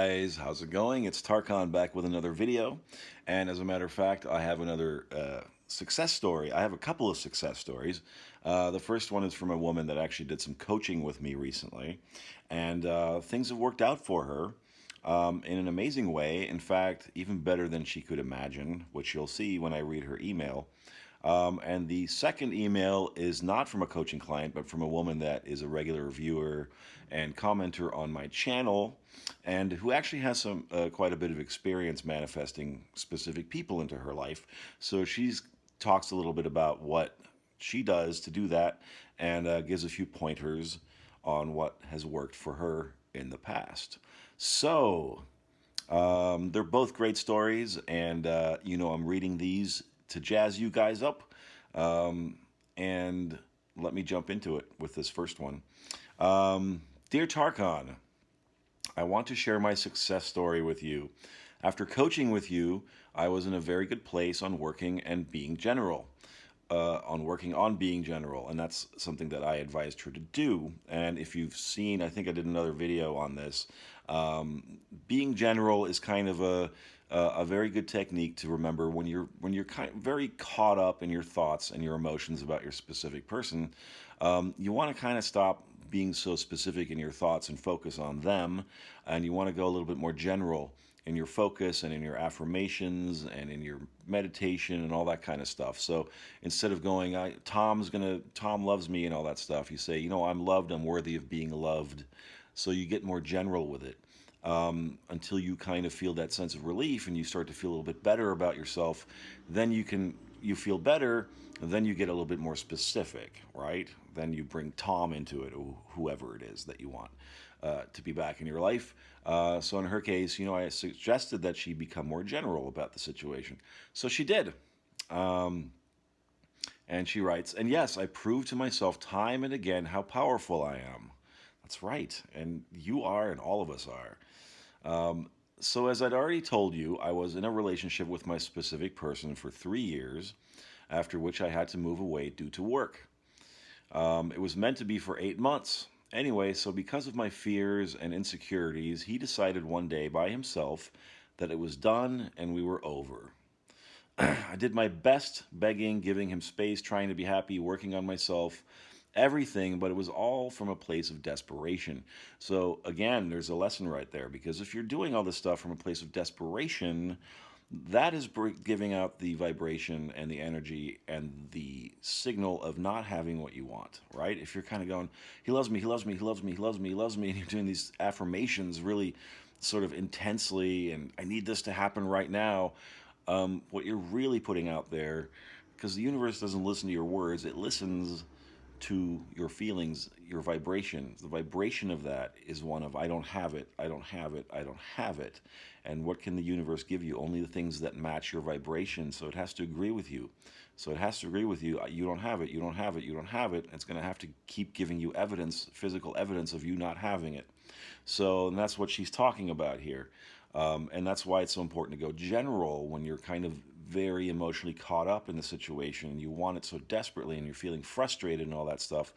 guys, how's it going? It's 𝗙Con back with another video, and as a matter of fact, I have another success story. I have a couple of success stories. The first one is from a woman that actually did some coaching with me recently, and things have worked out for her in an amazing way. In fact, even better than she could imagine, which you'll see when I read her email. And the second email is not from a coaching client, but from a woman that is a regular viewer and commenter on my channel, and who actually has some quite a bit of experience manifesting specific people into her life. So she talks a little bit about what she does to do that, and gives a few pointers on what has worked for her in the past. So they're both great stories, and I'm reading these to jazz you guys up, and let me jump into it with this first one. Dear 𝗙Con, I want to share my success story with you. After coaching with you, I was in a very good place on working and being general. On being general, and that's something that I advised her to do. And if you've seen, I think I did another video on this. Being general is kind of a very good technique to remember when you're very caught up in your thoughts and your emotions about your specific person. You want to kind of stop being so specific in your thoughts and focus on them, and you want to go a little bit more general in your focus and in your affirmations and in your meditation and all that kind of stuff. So instead of going, Tom loves me and all that stuff, you say, I'm loved, I'm worthy of being loved. So you get more general with it, until you kind of feel that sense of relief and you start to feel a little bit better about yourself. Then you feel better, and then you get a little bit more specific, right? Then you bring Tom into it, or whoever it is that you want to be back in your life. So in her case, I suggested that she become more general about the situation. So she did. And she writes, and yes, I proved to myself time and again how powerful I am. That's right. And you are, and all of us are. So as I'd already told you, I was in a relationship with my specific person for 3 years, after which I had to move away due to work. It was meant to be for 8 months. Anyway, so because of my fears and insecurities, he decided one day by himself that it was done and we were over. I did my best, begging, giving him space, trying to be happy, working on myself, everything, but it was all from a place of desperation. So again, there's a lesson right there, because if you're doing all this stuff from a place of desperation, that is giving out the vibration and the energy and the signal of not having what you want, right? If you're kind of going, he loves me, he loves me, he loves me, he loves me, he loves me, and you're doing these affirmations really sort of intensely, and I need this to happen right now, what you're really putting out there, because the universe doesn't listen to your words, it listens to your feelings, your vibration. The vibration of that is one of, I don't have it, I don't have it, I don't have it. And what can the universe give you? Only the things that match your vibration. So it has to agree with you. So it has to agree with you. You don't have it, you don't have it, you don't have it. It's going to have to keep giving you evidence, physical evidence of you not having it. So, and that's what she's talking about here. And that's why it's so important to go general when you're kind of very emotionally caught up in the situation and you want it so desperately and you're feeling frustrated and all that stuff.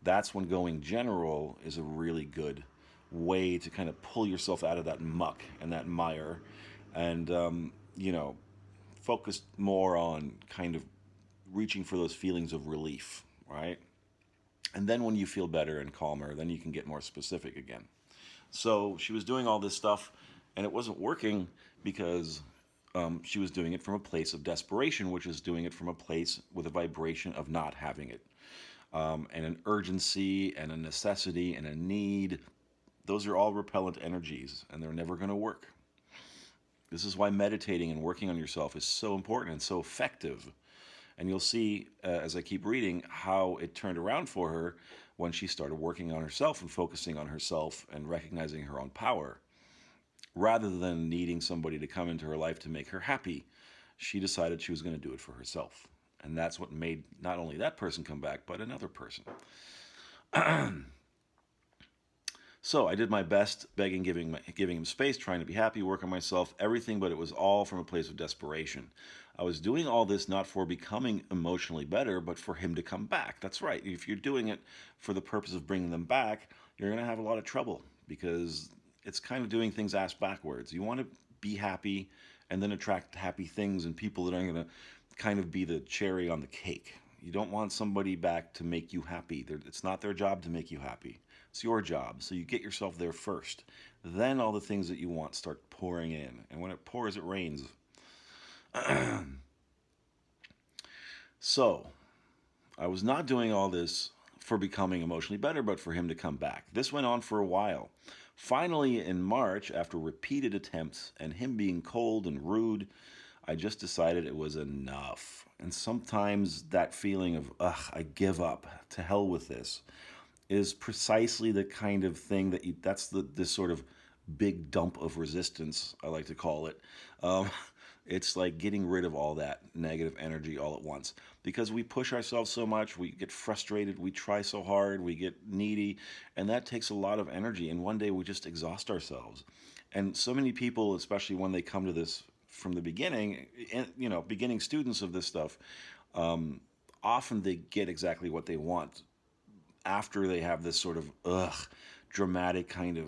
That's when going general is a really good way to kind of pull yourself out of that muck and that mire, and focus more on kind of reaching for those feelings of relief, right? And then when you feel better and calmer, then you can get more specific again. So she was doing all this stuff and it wasn't working because she was doing it from a place of desperation, which is doing it from a place with a vibration of not having it, and an urgency and a necessity and a need. Those are all repellent energies, and they're never going to work. This is why meditating and working on yourself is so important and so effective. And you'll see, as I keep reading, how it turned around for her when she started working on herself and focusing on herself and recognizing her own power. Rather than needing somebody to come into her life to make her happy, she decided she was going to do it for herself. And that's what made not only that person come back, but another person. So I did my best, begging, giving him space, trying to be happy, work on myself, everything, but it was all from a place of desperation. I was doing all this not for becoming emotionally better, but for him to come back. That's right. If you're doing it for the purpose of bringing them back, you're going to have a lot of trouble, because it's kind of doing things ass backwards. You want to be happy and then attract happy things and people that are going to kind of be the cherry on the cake. You don't want somebody back to make you happy. It's not their job to make you happy. It's your job. So you get yourself there first. Then all the things that you want start pouring in. And when it pours, it rains. So, I was not doing all this for becoming emotionally better, but for him to come back. This went on for a while. Finally, in March, after repeated attempts and him being cold and rude, I just decided it was enough. And sometimes that feeling of, ugh, I give up, to hell with this, is precisely the kind of thing that that's this sort of big dump of resistance, I like to call it. It's like getting rid of all that negative energy all at once. Because we push ourselves so much, we get frustrated, we try so hard, we get needy, and that takes a lot of energy. And one day we just exhaust ourselves. And so many people, especially when they come to this from the beginning, beginning students of this stuff, often they get exactly what they want after they have this sort of, dramatic kind of,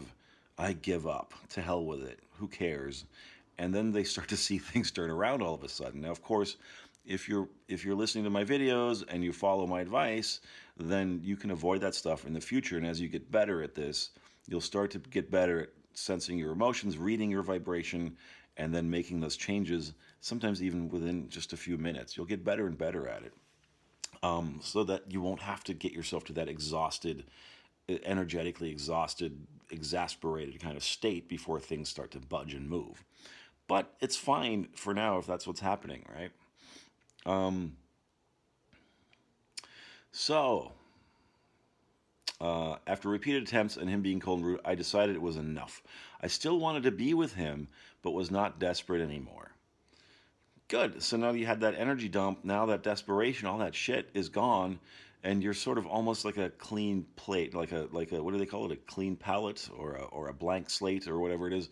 I give up, to hell with it, who cares? And then they start to see things turn around all of a sudden. Now, of course, if you're listening to my videos and you follow my advice, then you can avoid that stuff in the future. And as you get better at this, you'll start to get better at sensing your emotions, reading your vibration, and then making those changes, sometimes even within just a few minutes. You'll get better and better at it, so that you won't have to get yourself to that exhausted, energetically exhausted, exasperated kind of state before things start to budge and move. But it's fine for now if that's what's happening, right? After repeated attempts and him being cold and rude, I decided it was enough. I still wanted to be with him, but was not desperate anymore. Good. So now you had that energy dump. Now that desperation, all that shit is gone, and you're sort of almost like a clean plate, like a what do they call it? A clean palette or a blank slate or whatever it is.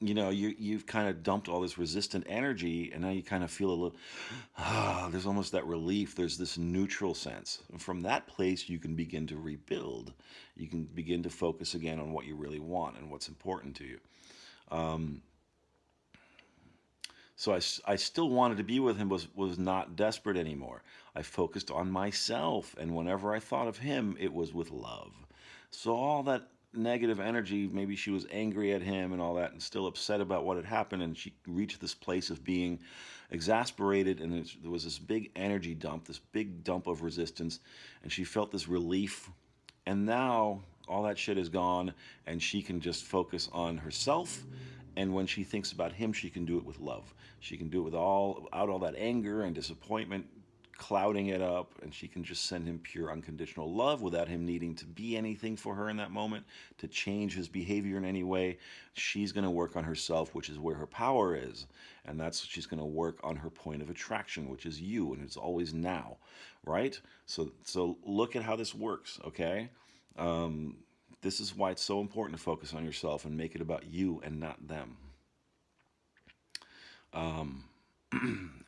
You've kind of dumped all this resistant energy, and now you kind of feel a little, there's almost that relief. There's this neutral sense. And from that place, you can begin to rebuild. You can begin to focus again on what you really want and what's important to you. So I still wanted to be with him, was not desperate anymore. I focused on myself, and whenever I thought of him, it was with love. So all that negative energy, maybe she was angry at him and all that, and still upset about what had happened, and she reached this place of being exasperated, and there was this big energy dump, this big dump of resistance, and she felt this relief. And now all that shit is gone, and she can just focus on herself. And when she thinks about him, she can do it with love. She can do it without all that anger and disappointment clouding it up, and she can just send him pure unconditional love without him needing to be anything for her in that moment, to change his behavior in any way. She's going to work on herself, which is where her power is, and that's she's going to work on her point of attraction, which is you, and it's always now, right? So look at how this works, okay? This is why it's so important to focus on yourself and make it about you and not them.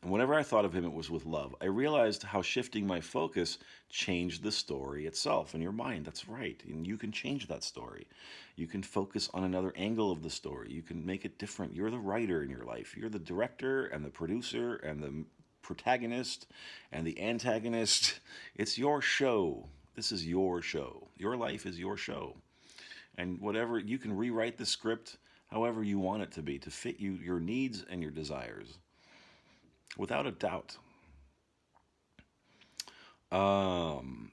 Whenever I thought of him, it was with love. I realized how shifting my focus changed the story itself in your mind. That's right. And you can change that story. You can focus on another angle of the story. You can make it different. You're the writer in your life. You're the director and the producer and the protagonist and the antagonist. It's your show. This is your show. Your life is your show. And whatever, you can rewrite the script however you want it to be, to fit you, your needs and your desires. Without a doubt.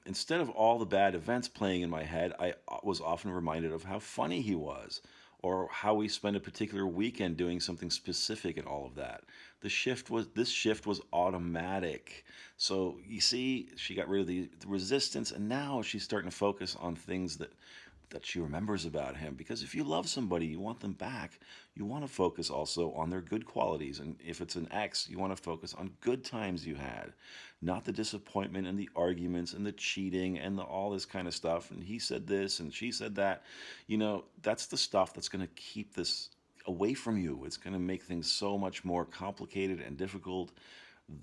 Instead of all the bad events playing in my head, I was often reminded of how funny he was, or how we spent a particular weekend doing something specific and all of that. This shift was automatic. So you see, she got rid of the resistance, and now she's starting to focus on things that she remembers about him. Because if you love somebody, you want them back, you want to focus also on their good qualities. And if it's an ex, you want to focus on good times you had, not the disappointment and the arguments and the cheating and all this kind of stuff. And he said this and she said that. That's the stuff that's going to keep this away from you. It's going to make things so much more complicated and difficult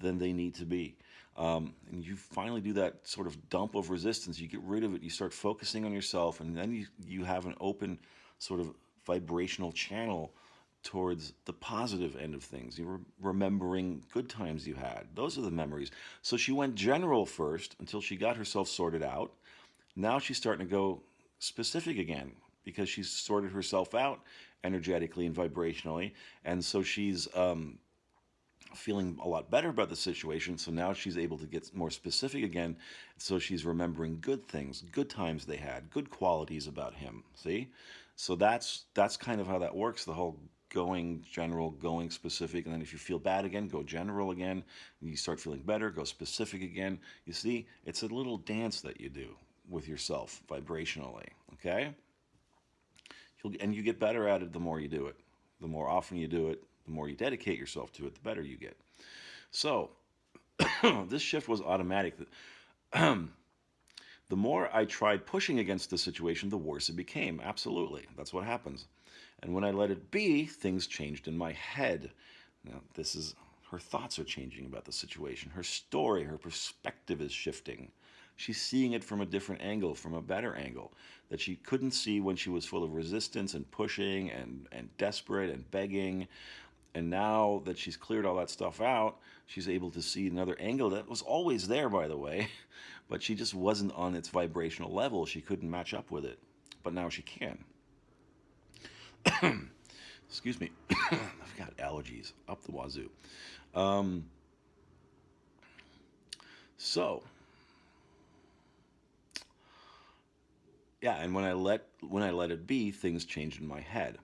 than they need to be. And you finally do that sort of dump of resistance. You get rid of it. You start focusing on yourself, and then you have an open sort of vibrational channel towards the positive end of things. You were remembering good times you had. Those are the memories. So she went general first until she got herself sorted out. Now she's starting to go specific again because she's sorted herself out energetically and vibrationally. And so she's feeling a lot better about the situation. So now she's able to get more specific again. So she's remembering good things, good times they had, good qualities about him. See? So that's kind of how that works, the whole going general, going specific, and then if you feel bad again, go general again. And you start feeling better, go specific again. You see, it's a little dance that you do with yourself vibrationally, okay? And you get better at it the more you do it. The more often you do it, the more you dedicate yourself to it, the better you get. So, this shift was automatic. The more I tried pushing against the situation, the worse it became. Absolutely. That's what happens. And when I let it be, things changed in my head. Now, her thoughts are changing about the situation. Her story, her perspective is shifting. She's seeing it from a different angle, from a better angle, that she couldn't see when she was full of resistance and pushing and desperate and begging. And now that she's cleared all that stuff out, she's able to see another angle that was always there, by the way, but she just wasn't on its vibrational level. She couldn't match up with it, but now she can. Excuse me. I've got allergies up the wazoo. Yeah, and when I let it be, things changed in my head.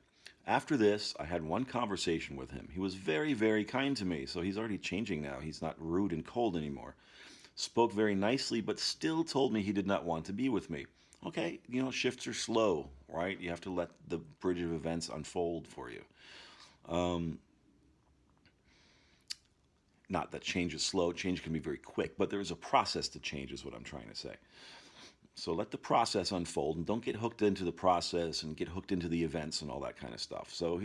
After this, I had one conversation with him. He was very, very kind to me, so he's already changing now. He's not rude and cold anymore. Spoke very nicely, but still told me he did not want to be with me. Okay, shifts are slow, right? You have to let the bridge of events unfold for you. Not that change is slow. Change can be very quick, but there is a process to change is what I'm trying to say. So let the process unfold and don't get hooked into the process and get hooked into the events and all that kind of stuff. So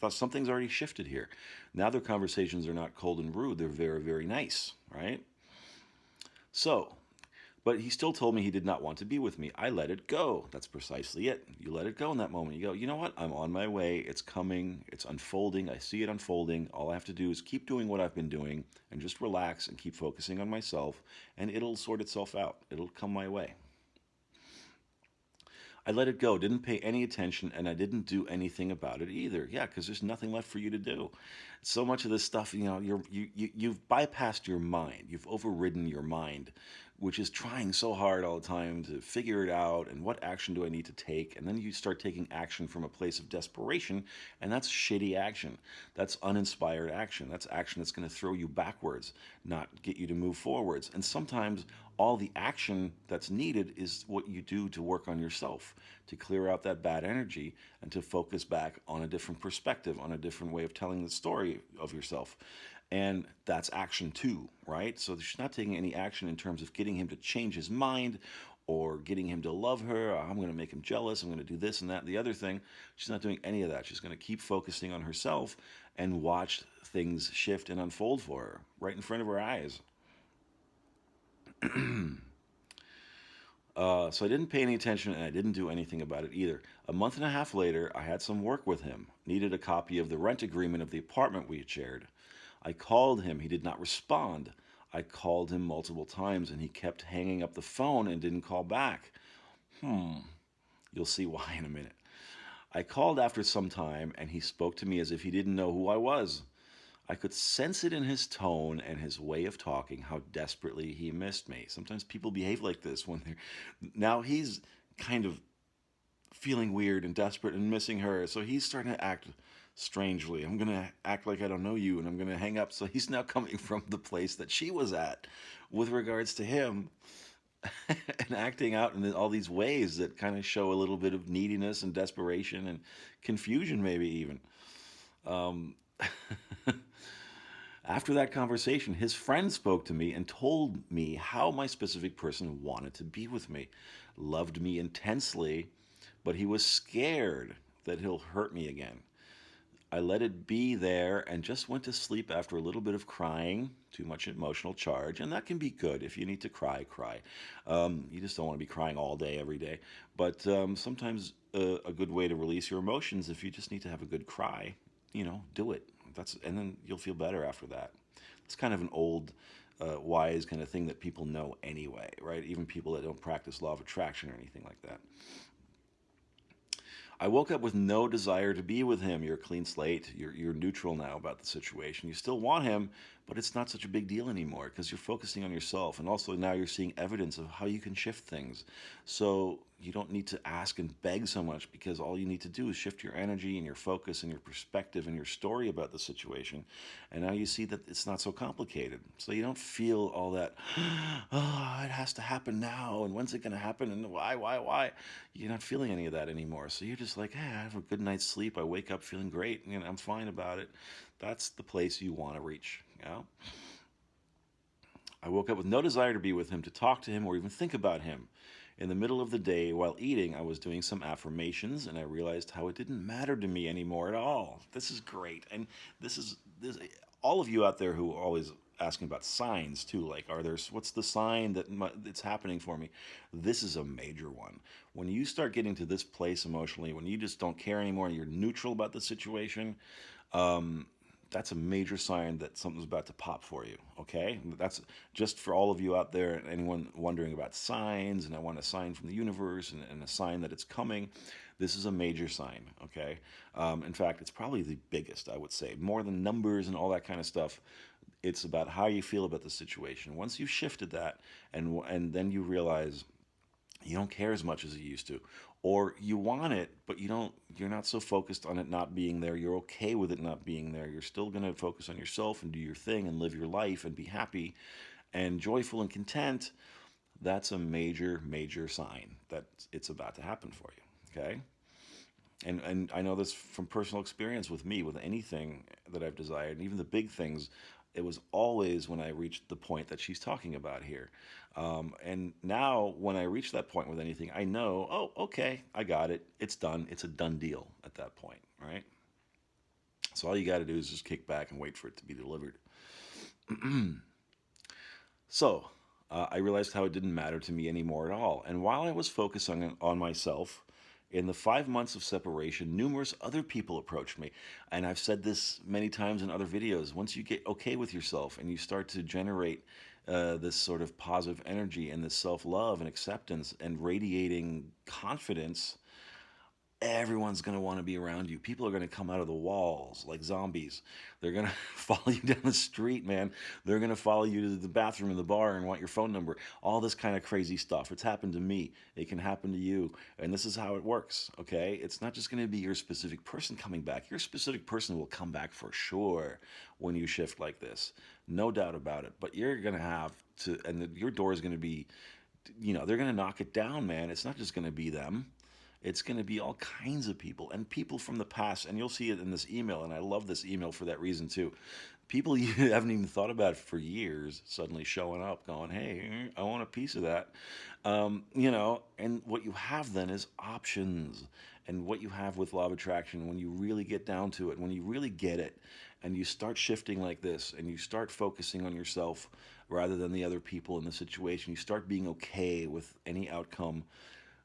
something's already shifted here. Now their conversations are not cold and rude. They're very, very nice, right? So, but he still told me he did not want to be with me. I let it go. That's precisely it. You let it go in that moment. You go, you know what? I'm on my way. It's coming. It's unfolding. I see it unfolding. All I have to do is keep doing what I've been doing and just relax and keep focusing on myself, and it'll sort itself out. It'll come my way. I let it go, didn't pay any attention, and I didn't do anything about it either. Yeah, because there's nothing left for you to do. So much of this stuff, you've bypassed your mind. You've overridden your mind, which is trying so hard all the time to figure it out and what action do I need to take. And then you start taking action from a place of desperation, and that's shitty action. That's uninspired action. That's action that's going to throw you backwards, not get you to move forwards. And sometimes all the action that's needed is what you do to work on yourself, to clear out that bad energy and to focus back on a different perspective, on a different way of telling the story of yourself. And that's action too, right? So she's not taking any action in terms of getting him to change his mind or getting him to love her. I'm going to make him jealous. I'm going to do this and that and the other thing. She's not doing any of that. She's going to keep focusing on herself and watch things shift and unfold for her right in front of her eyes. So I didn't pay any attention and I didn't do anything about it either. A month and a half later, I had some work with him. Needed a copy of the rent agreement of the apartment we had shared. I called him. He did not respond. I called him multiple times and he kept hanging up the phone and didn't call back. You'll see why in a minute. I called after some time and he spoke to me as if he didn't know who I was. I could sense it in his tone and his way of talking how desperately he missed me. Sometimes people behave like this when they're... Now he's kind of feeling weird and desperate and missing her, so he's starting to act strangely. I'm going to act like I don't know you and I'm going to hang up. So he's now coming from the place that she was at with regards to him and acting out in all these ways that kind of show a little bit of neediness and desperation and confusion maybe even. After that conversation, his friend spoke to me and told me how my specific person wanted to be with me, loved me intensely, but he was scared that he'll hurt me again. I let it be there and just went to sleep after a little bit of crying, too much emotional charge, and that can be good. If you need to cry, cry. You just don't want to be crying all day, every day. But sometimes a good way to release your emotions. If you just need to have a good cry, do it. And then you'll feel better after that. It's kind of an old, wise kind of thing that people know anyway, right? Even people that don't practice law of attraction or anything like that. I woke up with no desire to be with him. You're a clean slate. You're neutral now about the situation. You still want him, but it's not such a big deal anymore because you're focusing on yourself. And also now you're seeing evidence of how you can shift things. So you don't need to ask and beg so much, because all you need to do is shift your energy and your focus and your perspective and your story about the situation. And now you see that it's not so complicated. So you don't feel all that, oh, it has to happen now, and when's it going to happen, and why? You're not feeling any of that anymore. So you're just like, hey, I have a good night's sleep. I wake up feeling great. I'm fine about it. That's the place you want to reach. I woke up with no desire to be with him, to talk to him, or even think about him. In the middle of the day, while eating, I was doing some affirmations, and I realized how it didn't matter to me anymore at all. This is great. And this all of you out there who are always asking about signs too, like, what's the sign that it's happening for me? This is a major one. When you start getting to this place emotionally, when you just don't care anymore and you're neutral about the situation, that's a major sign that something's about to pop for you, okay? That's just for all of you out there, anyone wondering about signs, and I want a sign from the universe and a sign that it's coming. This is a major sign, okay? In fact, it's probably the biggest, I would say. More than numbers and all that kind of stuff, it's about how you feel about the situation. Once you've shifted that, and then you realize you don't care as much as you used to, or you want it, but you're not so focused on it not being there. You're okay with it not being there. You're still going to focus on yourself and do your thing and live your life and be happy and joyful and content. That's a major, major sign that it's about to happen for you, okay? And I know this from personal experience with me, with anything that I've desired, and even the big things. It was always when I reached the point that she's talking about here. And now when I reach that point with anything, I know, oh, okay, I got it. It's done. It's a done deal at that point, right? So all you got to do is just kick back and wait for it to be delivered. So I realized how it didn't matter to me anymore at all. And while I was focusing on myself, in the 5 months of separation, numerous other people approached me. And I've said this many times in other videos. Once you get okay with yourself and you start to generate this sort of positive energy and this self-love and acceptance and radiating confidence, everyone's going to want to be around you. People are going to come out of the walls like zombies. They're going to follow you down the street, man. They're going to follow you to the bathroom in the bar and want your phone number. All this kind of crazy stuff. It's happened to me. It can happen to you. And this is how it works, okay? It's not just going to be your specific person coming back. Your specific person will come back for sure when you shift like this. No doubt about it. But you're going to have to, and your door is going to be, they're going to knock it down, man. It's not just going to be them. It's going to be all kinds of people, and people from the past, and you'll see it in this email, and I love this email for that reason too. People you haven't even thought about for years suddenly showing up going, hey, I want a piece of that. And what you have then is options. And what you have with law of attraction, when you really get down to it, when you really get it, and you start shifting like this, and you start focusing on yourself rather than the other people in the situation, you start being okay with any outcome.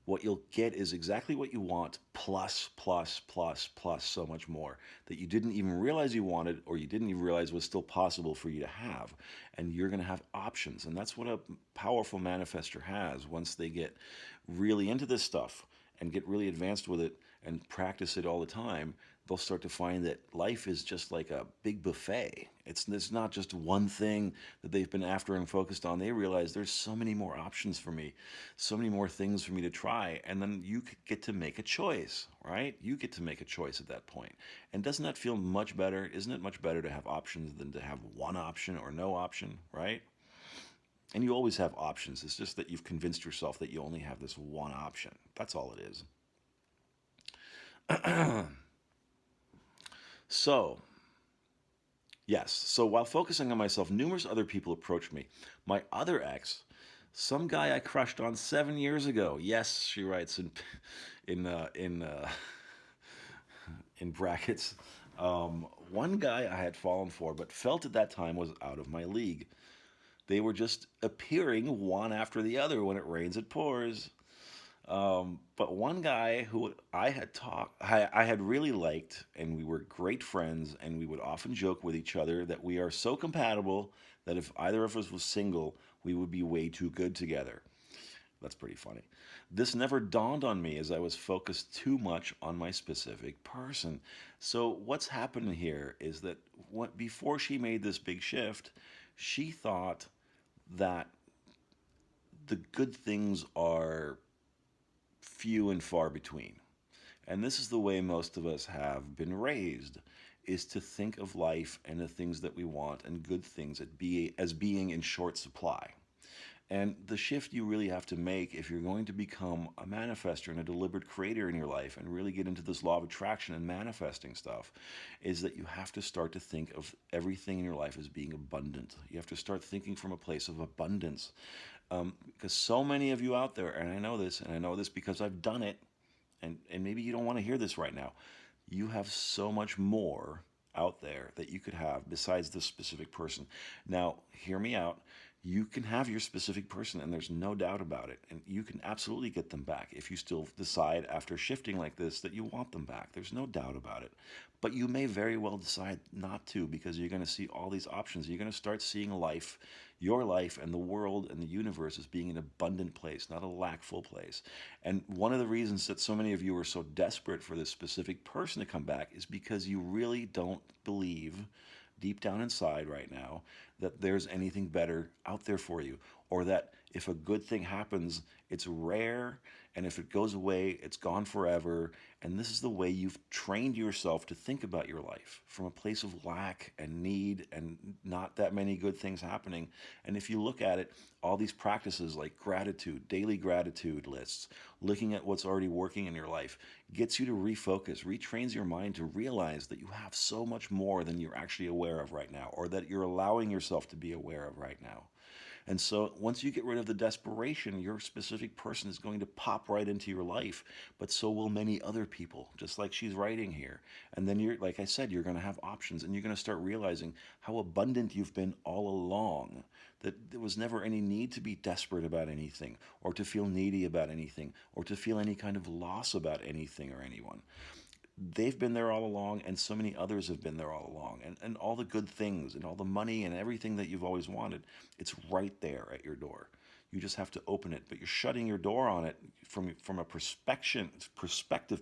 What you'll get is exactly what you want, plus so much more that you didn't even realize you wanted, or you didn't even realize was still possible for you to have. And you're going to have options. And that's what a powerful manifester has. Once they get really into this stuff and get really advanced with it and practice it all the time, they'll start to find that life is just like a big buffet. It's not just one thing that they've been after and focused on. They realize there's so many more options for me, so many more things for me to try, and then you get to make a choice, right? You get to make a choice at that point. And doesn't that feel much better? Isn't it much better to have options than to have one option or no option, right? And you always have options. It's just that you've convinced yourself that you only have this one option. That's all it is. So, yes. So while focusing on myself, numerous other people approached me. My other ex, some guy I crushed on 7 years ago. Yes, she writes in brackets. One guy I had fallen for, but felt at that time was out of my league. They were just appearing one after the other. When it rains, it pours. But one guy who I had really liked, and we were great friends, and we would often joke with each other that we are so compatible that if either of us was single, we would be way too good together. That's pretty funny. This never dawned on me as I was focused too much on my specific person. So, what's happened here is that before she made this big shift, she thought that the good things are few and far between. And this is the way most of us have been raised, is to think of life and the things that we want and good things as being in short supply. And the shift you really have to make if you're going to become a manifester and a deliberate creator in your life and really get into this law of attraction and manifesting stuff is that you have to start to think of everything in your life as being abundant. You have to start thinking from a place of abundance. Because so many of you out there, and I know this because I've done it, and maybe you don't want to hear this right now, you have so much more out there that you could have besides this specific person. Now, hear me out. You can have your specific person, and there's no doubt about it. And you can absolutely get them back if you still decide after shifting like this that you want them back. There's no doubt about it. But you may very well decide not to, because you're going to see all these options. You're going to start seeing life, your life, and the world and the universe as being an abundant place, not a lackful place. And one of the reasons that so many of you are so desperate for this specific person to come back is because you really don't believe deep down inside right now that there's anything better out there for you, or that if a good thing happens, it's rare, and if it goes away, it's gone forever. And this is the way you've trained yourself to think about your life, from a place of lack and need and not that many good things happening. And if you look at it, all these practices like gratitude, daily gratitude lists, looking at what's already working in your life, gets you to refocus, retrains your mind to realize that you have so much more than you're actually aware of right now, or that you're allowing yourself to be aware of right now. And so once you get rid of the desperation, your specific person is going to pop right into your life, but so will many other people, just like she's writing here. And then you're, like I said, you're going to have options, and you're going to start realizing how abundant you've been all along, that there was never any need to be desperate about anything, or to feel needy about anything, or to feel any kind of loss about anything or anyone. They've been there all along, and so many others have been there all along. And all the good things and all the money and everything that you've always wanted, it's right there at your door. You just have to open it, but you're shutting your door on it from a perspective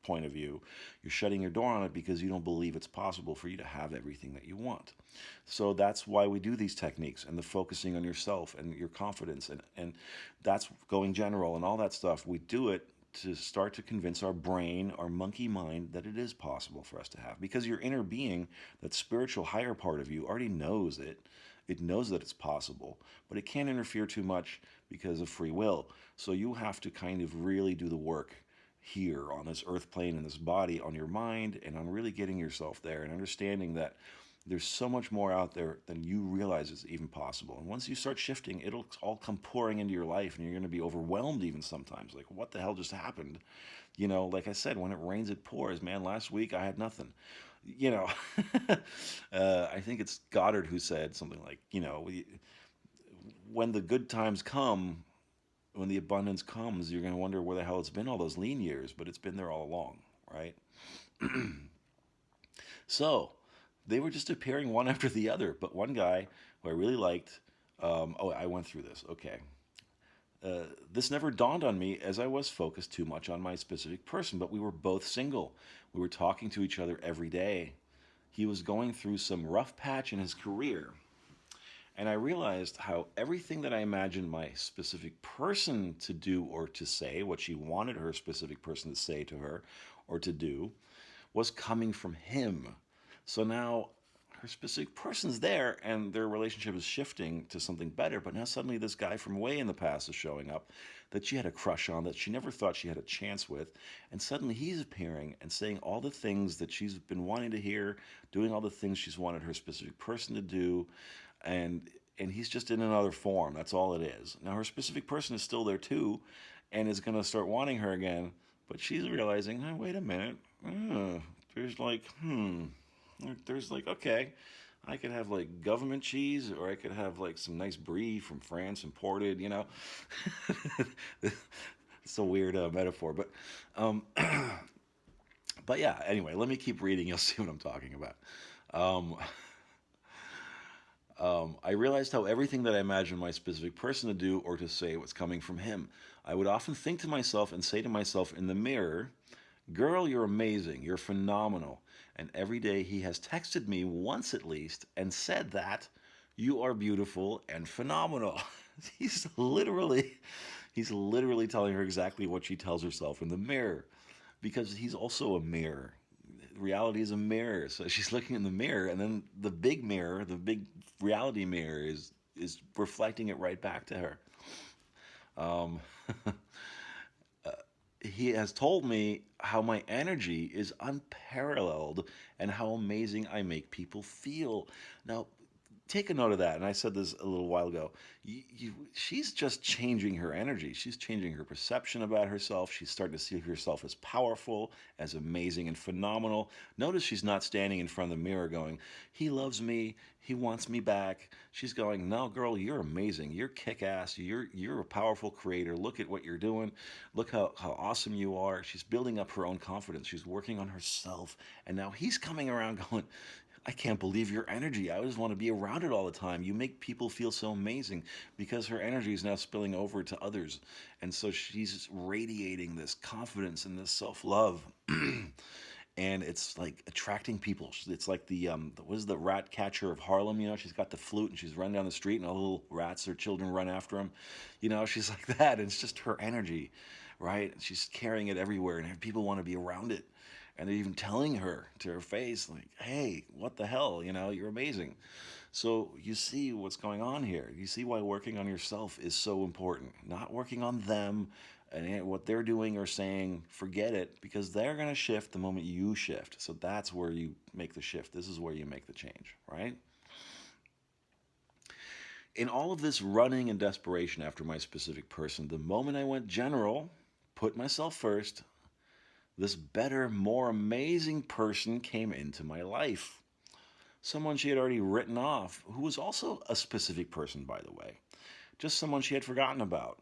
point of view. You're shutting your door on it because you don't believe it's possible for you to have everything that you want. So that's why we do these techniques, and the focusing on yourself and your confidence, and that's going general and all that stuff. We do it to start to convince our brain, our monkey mind, that it is possible for us to have. Because your inner being, that spiritual higher part of you, already knows it. It knows that it's possible, but it can't interfere too much because of free will. So you have to kind of really do the work here on this earth plane, in this body, on your mind, and on really getting yourself there and understanding that there's so much more out there than you realize is even possible. And once you start shifting, it'll all come pouring into your life, and you're going to be overwhelmed even sometimes. Like, what the hell just happened? You know, like I said, when it rains, it pours. Man, last week I had nothing. You know, I think it's Goddard who said something like, when the good times come, when the abundance comes, you're going to wonder where the hell it's been all those lean years, but it's been there all along, right? So, they were just appearing one after the other. But one guy who I really liked, I went through this. Okay. This never dawned on me as I was focused too much on my specific person, but we were both single. We were talking to each other every day. He was going through some rough patch in his career. And I realized how everything that I imagined my specific person to do or to say, what she wanted her specific person to say to her or to do, was coming from him. So now her specific person's there, and their relationship is shifting to something better. But now suddenly this guy from way in the past is showing up that she had a crush on, that she never thought she had a chance with. And suddenly he's appearing and saying all the things that she's been wanting to hear, doing all the things she's wanted her specific person to do. And he's just in another form. That's all it is. Now her specific person is still there too, and is going to start wanting her again. But she's realizing, oh, wait a minute. There's okay, I could have like government cheese, or I could have like some nice brie from France imported, It's a weird metaphor, um, but yeah. Anyway, let me keep reading. You'll see what I'm talking about. Um, I realized how everything that I imagined my specific person to do or to say was coming from him. I would often think to myself and say to myself in the mirror, "Girl, you're amazing. You're phenomenal." And every day he has texted me once at least and said that you are beautiful and phenomenal. he's literally he's literally telling her exactly what she tells herself in the mirror because he's also a mirror. Reality is a mirror. So she's looking in the mirror, and then the big mirror, the big reality mirror, is reflecting it right back to her. Um, he has told me how my energy is unparalleled and how amazing I make people feel. Now, take a note of that. And I said this a little while ago. She's just changing her energy. She's changing her perception about herself. She's starting to see herself as powerful, as amazing and phenomenal. Notice she's not standing in front of the mirror going, "He loves me. He wants me back." She's going, "No, girl, you're amazing. You're kick-ass. You're a powerful creator. Look at what you're doing. Look how awesome you are." She's building up her own confidence. She's working on herself. And now he's coming around going, "I can't believe your energy. I just want to be around it all the time. You make people feel so amazing," because her energy is now spilling over to others. And so she's radiating this confidence and this self-love. And it's like attracting people. It's like what is the rat catcher of Harlem? She's got the flute and she's running down the street and all the little rats or children run after him. She's like that. And it's just her energy, right? She's carrying it everywhere and people want to be around it. And they're even telling her to her face, like, "Hey, what the hell? You're amazing." So you see what's going on here. You see why working on yourself is so important. Not working on them and what they're doing or saying. Forget it, because they're going to shift the moment you shift. So that's where you make the shift. This is where you make the change, right? In all of this running and desperation after my specific person, the moment I went general, put myself first, this better, more amazing person came into my life. Someone she had already written off, who was also a specific person, by the way. Just someone she had forgotten about.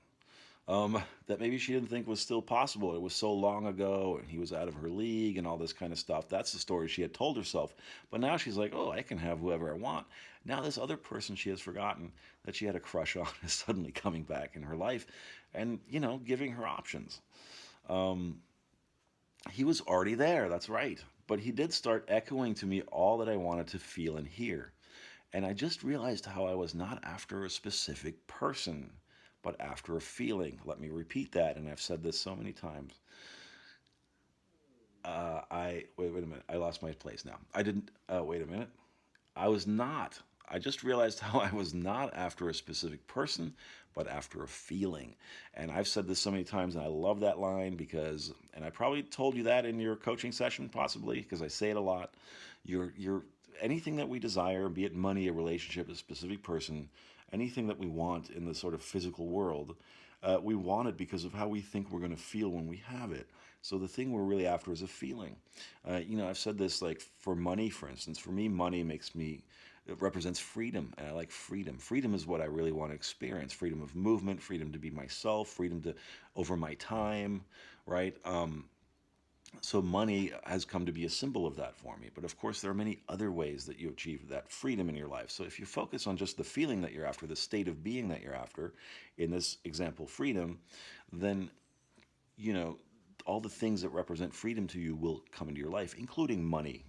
That maybe she didn't think was still possible. It was so long ago, and he was out of her league, and all this kind of stuff. That's the story she had told herself. But now she's like, "Oh, I can have whoever I want." Now this other person she has forgotten that she had a crush on is suddenly coming back in her life and, giving her options. He was already there, that's right. But he did start echoing to me all that I wanted to feel and hear. And I just realized how I was not after a specific person, but after a feeling. Let me repeat that, and I've said this so many times. Wait a minute. I lost my place now. I didn't, wait a minute. I was not. I just realized how I was not after a specific person, but after a feeling. And I've said this so many times, and I love that line because, and I probably told you that in your coaching session, possibly, because I say it a lot. Anything that we desire, be it money, a relationship, a specific person, anything that we want in the sort of physical world, we want it because of how we think we're going to feel when we have it. So the thing we're really after is a feeling. I've said this, like for money, for instance. For me, money it represents freedom, and I like freedom. Freedom is what I really want to experience. Freedom of movement, freedom to be myself, freedom over my time, right? So money has come to be a symbol of that for me. But of course, there are many other ways that you achieve that freedom in your life. So if you focus on just the feeling that you're after, the state of being that you're after, in this example, freedom, then, all the things that represent freedom to you will come into your life, including money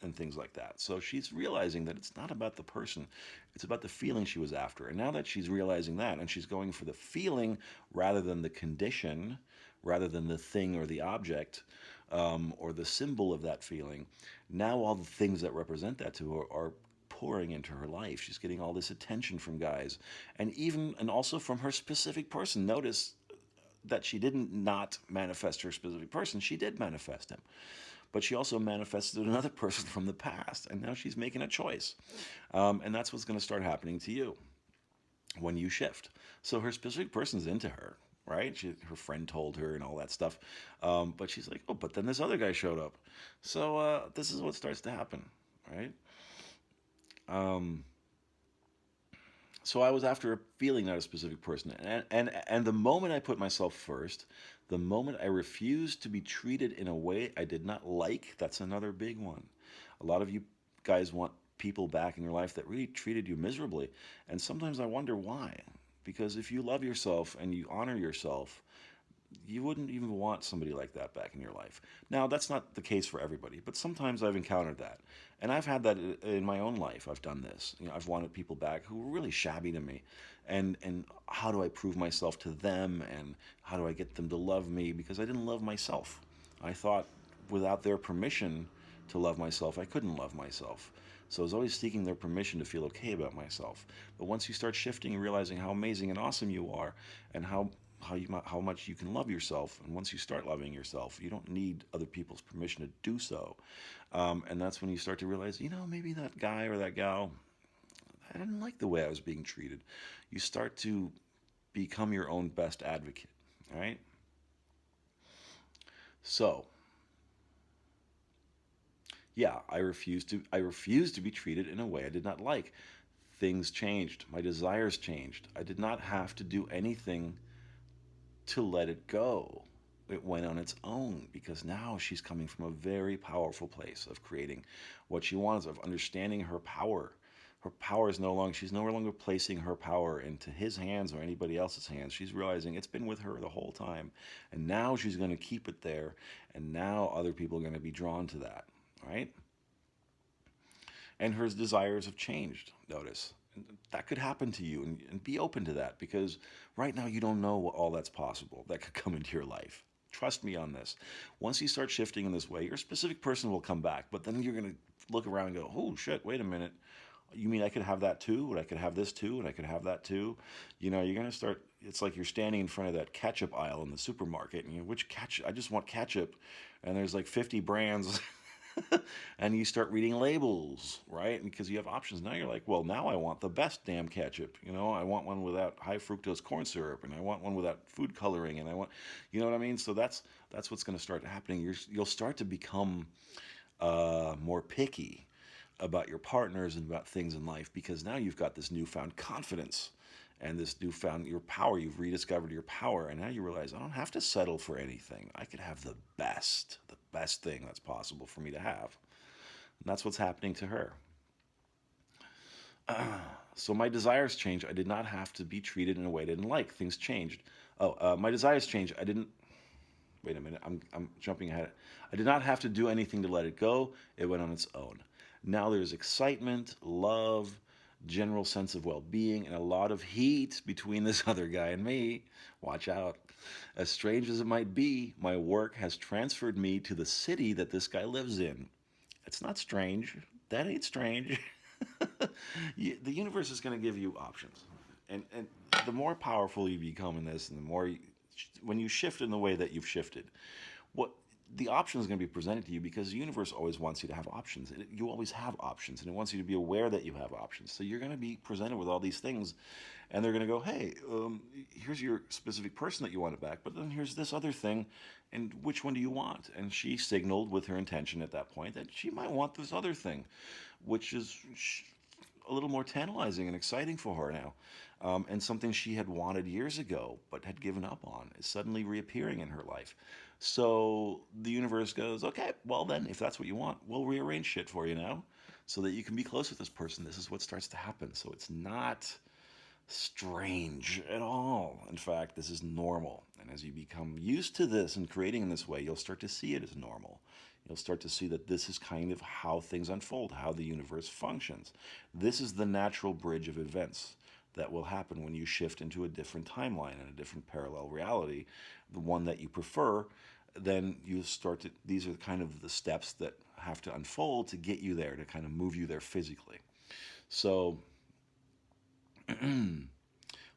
and things like that. So she's realizing that it's not about the person, it's about the feeling she was after. And now that she's realizing that, and she's going for the feeling rather than the condition, rather than the thing or the object, or the symbol of that feeling, now all the things that represent that to her are pouring into her life. She's getting all this attention from guys, and also from her specific person. Notice that she didn't not manifest her specific person. She did manifest him. But she also manifested another person from the past, and now she's making a choice. And that's what's going to start happening to you when you shift. So her specific person's into her, right? Her friend told her and all that stuff. But she's like, "Oh, but then this other guy showed up." So this is what starts to happen, right? So I was after a feeling, not a specific person. And the moment I put myself first, the moment I refused to be treated in a way I did not like, that's another big one. A lot of you guys want people back in your life that really treated you miserably. And sometimes I wonder why. Because if you love yourself and you honor yourself, you wouldn't even want somebody like that back in your life. Now, that's not the case for everybody, but sometimes I've encountered that. And I've had that in my own life. I've done this. I've wanted people back who were really shabby to me. And how do I prove myself to them? And how do I get them to love me? Because I didn't love myself. I thought without their permission to love myself, I couldn't love myself. So I was always seeking their permission to feel okay about myself. But once you start shifting and realizing how amazing and awesome you are, and how much you can love yourself, and once you start loving yourself, you don't need other people's permission to do so. And that's when you start to realize, maybe that guy or that gal, I didn't like the way I was being treated. You start to become your own best advocate, all right? So, yeah, I refused to be treated in a way I did not like. Things changed. My desires changed. I did not have to do anything to let it go. It went on its own, because now she's coming from a very powerful place of creating what she wants, of understanding her power. Her power is she's no longer placing her power into his hands or anybody else's hands. She's realizing it's been with her the whole time. And now she's going to keep it there. And now other people are going to be drawn to that, right? And her desires have changed, notice. That could happen to you, and be open to that, because right now you don't know all that's possible that could come into your life. Trust me on this. Once you start shifting in this way, your specific person will come back, but then you're going to look around and go, oh shit, wait a minute. You mean I could have that too? And I could have this too? And I could have that too? You're going to start, it's like you're standing in front of that ketchup aisle in the supermarket, and which ketchup? I just want ketchup. And there's like 50 brands. And you start reading labels, right? Because you have options. Now you're like, well, now I want the best damn ketchup. I want one without high fructose corn syrup, and I want one without food coloring, and I want, you know what I mean? So that's what's going to start happening. You'll start to become more picky about your partners and about things in life, because now you've got this newfound confidence and this newfound your power. You've rediscovered your power, and now you realize, I don't have to settle for anything. I could have the best thing that's possible for me to have. And that's what's happening to her. So my desires changed. I did not have to be treated in a way I didn't like. Things changed. My desires changed. I didn't. Wait a minute. I'm jumping ahead. I did not have to do anything to let it go. It went on its own. Now there's excitement, love, general sense of well-being, and a lot of heat between this other guy and me. Watch out. As strange as it might be, my work has transferred me to the city that this guy lives in. It's not strange. That ain't strange. The universe is going to give you options. And the more powerful you become in this, and the more when you shift in the way that you've shifted, the option is going to be presented to you, because the universe always wants you to have options. You always have options, and it wants you to be aware that you have options. So you're going to be presented with all these things, and they're going to go, hey, here's your specific person that you wanted back, but then here's this other thing, and which one do you want? And she signaled with her intention at that point that she might want this other thing, which is a little more tantalizing and exciting for her now. And something she had wanted years ago but had given up on is suddenly reappearing in her life. So the universe goes, okay, well then, if that's what you want, we'll rearrange shit for you now so that you can be close with this person. This is what starts to happen. So it's not strange at all. In fact, this is normal. And as you become used to this and creating in this way, you'll start to see it as normal. You'll start to see that this is kind of how things unfold, how the universe functions. This is the natural bridge of events that will happen when you shift into a different timeline and a different parallel reality, the one that you prefer. Then you start to, these are kind of the steps that have to unfold to get you there, to kind of move you there physically. So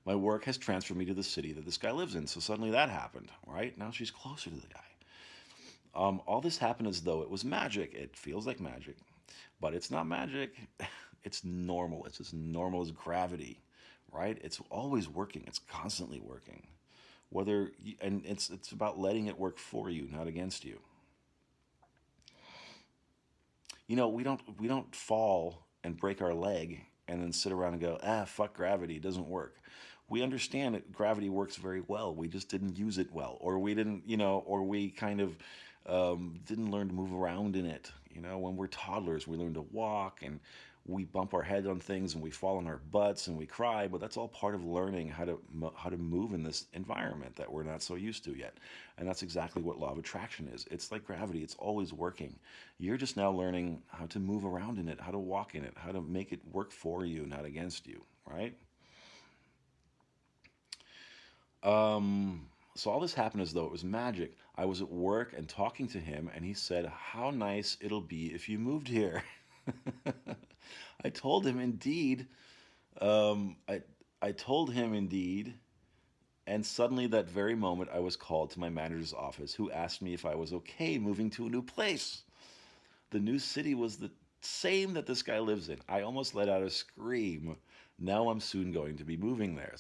my work has transferred me to the city that this guy lives in. So suddenly that happened, right? Now she's closer to the guy. All this happened as though it was magic. It feels like magic, but it's not magic. It's normal. It's as normal as gravity, right? It's always working. It's constantly working. And it's about letting it work for you, not against you. We don't fall and break our leg and then sit around and go, fuck gravity, it doesn't work. We understand that gravity works very well. We just didn't use it well, or we didn't, or we kind of didn't learn to move around in it. When we're toddlers, we learn to walk, and we bump our head on things, and we fall on our butts, and we cry. But that's all part of learning how to move in this environment that we're not so used to yet. And that's exactly what law of attraction is. It's like gravity. It's always working. You're just now learning how to move around in it, how to walk in it, how to make it work for you, not against you, right? So all this happened as though it was magic. I was at work and talking to him, and he said, "How nice it'll be if you moved here." I told him indeed. I told him indeed, and suddenly that very moment I was called to my manager's office, who asked me if I was okay moving to a new place. The new city was the same that this guy lives in. I almost let out a scream. Now I'm soon going to be moving there.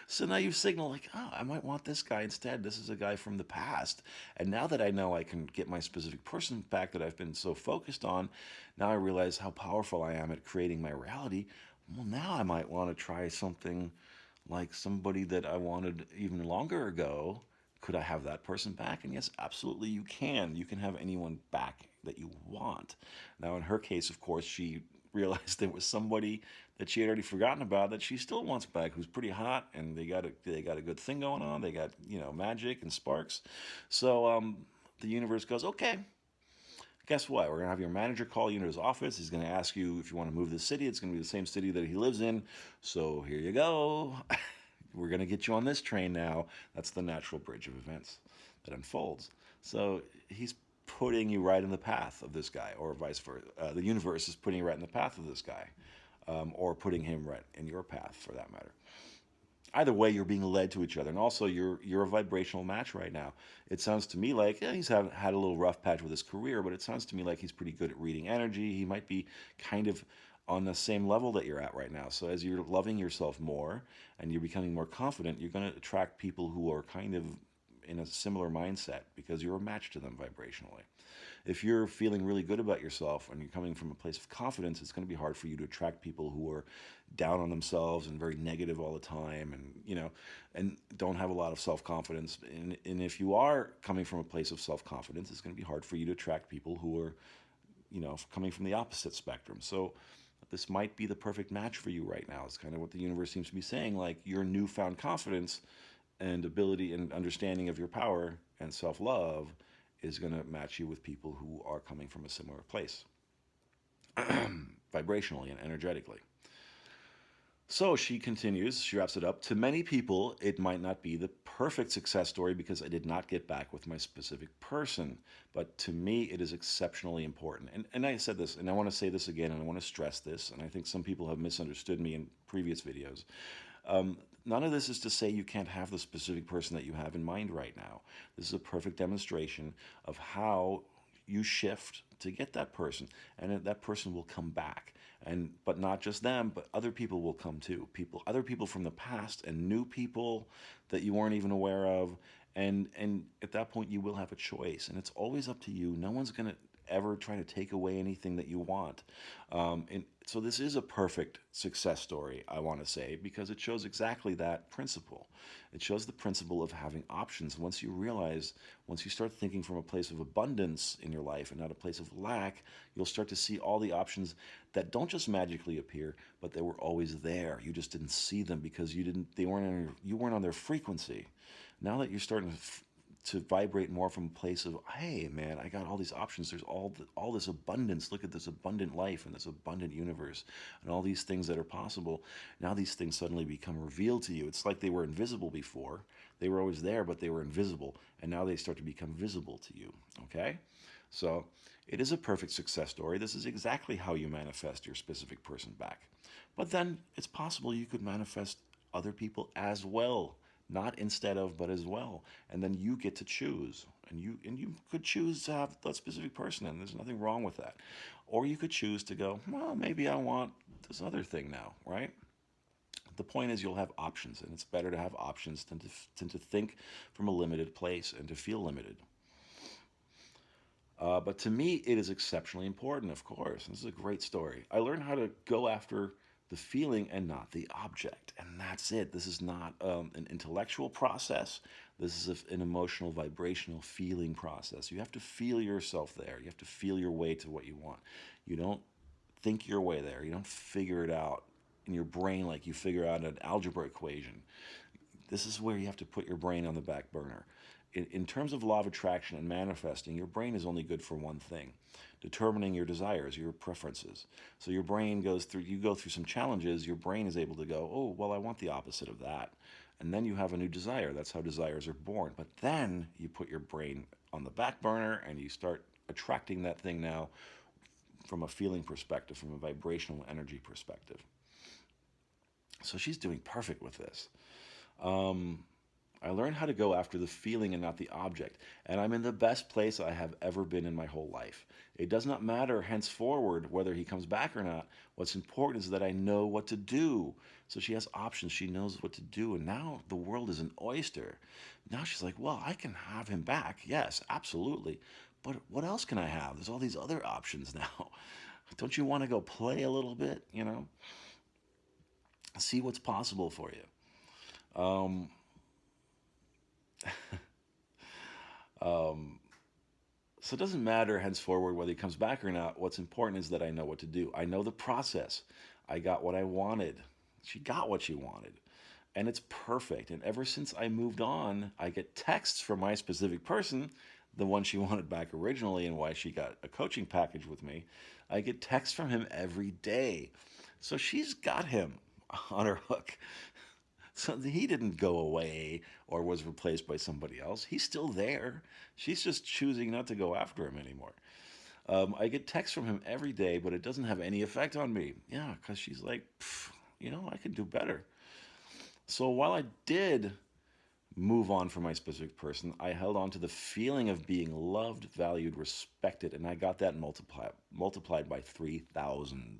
So now you've signaled like, oh, I might want this guy instead. This is a guy from the past. And now that I know I can get my specific person back that I've been so focused on, now I realize how powerful I am at creating my reality. Well, now I might want to try something like somebody that I wanted even longer ago. Could I have that person back? And yes, absolutely you can. You can have anyone back that you want. Now in her case, of course, she realized there was somebody that she had already forgotten about that she still wants back, who's pretty hot, and they got a good thing going on. They got magic and sparks. So the universe goes, okay, guess what? We're gonna have your manager call you into his office. He's gonna ask you if you want to move this city. It's gonna be the same city that he lives in. So here you go. We're gonna get you on this train now. That's the natural bridge of events that unfolds. So he's putting you right in the path of this guy, or vice versa. The universe is putting you right in the path of this guy, or putting him right in your path, for that matter. Either way, you're being led to each other, and also you're a vibrational match right now. It sounds to me like he's had a little rough patch with his career, but it sounds to me like he's pretty good at reading energy. He might be kind of on the same level that you're at right now. So as you're loving yourself more and you're becoming more confident, you're going to attract people who are kind of in a similar mindset, because you're a match to them vibrationally. If you're feeling really good about yourself and you're coming from a place of confidence, it's going to be hard for you to attract people who are down on themselves and very negative all the time, and don't have a lot of self-confidence. And if you are coming from a place of self-confidence, it's going to be hard for you to attract people who are, coming from the opposite spectrum. So this might be the perfect match for you right now. It's kind of what the universe seems to be saying, like your newfound confidence and ability and understanding of your power and self-love is going to match you with people who are coming from a similar place, vibrationally and energetically. So she continues, she wraps it up. To many people, it might not be the perfect success story because I did not get back with my specific person. But to me, it is exceptionally important. And I said this, and I want to say this again, and I want to stress this, and I think some people have misunderstood me in previous videos. None of this is to say you can't have the specific person that you have in mind right now. This is a perfect demonstration of how you shift to get that person, and that person will come back. But not just them, but other people will come too. Other people from the past, and new people that you weren't even aware of. And at that point, you will have a choice, and it's always up to you. No one's going to ever try to take away anything that you want. And so this is a perfect success story, I want to say, because it shows exactly that principle. It shows the principle of having options. Once you start thinking from a place of abundance in your life and not a place of lack, you'll start to see all the options that don't just magically appear, but they were always there. You just didn't see them because you weren't on their frequency. Now that you're starting to vibrate more from a place of, hey man, I got all these options. There's all this abundance. Look at this abundant life and this abundant universe and all these things that are possible. Now these things suddenly become revealed to you. It's like they were invisible before. They were always there, but they were invisible. And now they start to become visible to you. Okay? So it is a perfect success story. This is exactly how you manifest your specific person back. But then it's possible you could manifest other people as well. Not instead of, but as well. And then you get to choose. And you could choose to have that specific person, and there's nothing wrong with that. Or you could choose to go, well, maybe I want this other thing now, right? The point is you'll have options, and it's better to have options than to think from a limited place and to feel limited. But to me, it is exceptionally important, of course. This is a great story. I learned how to go after the feeling and not the object. And that's it. This is not an intellectual process. This is an emotional, vibrational feeling process. You have to feel yourself there. You have to feel your way to what you want. You don't think your way there. You don't figure it out in your brain like you figure out an algebra equation. This is where you have to put your brain on the back burner. In terms of law of attraction and manifesting, your brain is only good for one thing: determining your desires, your preferences. So your brain goes through, you go through some challenges, your brain is able to go, oh, well, I want the opposite of that. And then you have a new desire. That's how desires are born. But then you put your brain on the back burner and you start attracting that thing now from a feeling perspective, from a vibrational energy perspective. So she's doing perfect with this. I learned how to go after the feeling and not the object, and I'm in the best place I have ever been in my whole life. It does not matter henceforward whether he comes back or not. What's important is that I know what to do. So she has options. She knows what to do, and now the world is an oyster. Now she's like, well, I can have him back. Yes, absolutely. But what else can I have? There's all these other options now. Don't you want to go play a little bit, See what's possible for you. So it doesn't matter henceforward whether he comes back or not. What's important is that I know what to do. I know the process. I got what I wanted. She got what she wanted. And it's perfect. And ever since I moved on, I get texts from my specific person, the one she wanted back originally and why she got a coaching package with me. I get texts from him every day. So she's got him on her hook. So he didn't go away or was replaced by somebody else. He's still there. She's just choosing not to go after him anymore. I get texts from him every day, but it doesn't have any effect on me. Yeah, because she's like, I can do better. So while I did move on from my specific person, I held on to the feeling of being loved, valued, respected, and I got that multiplied by 3,000.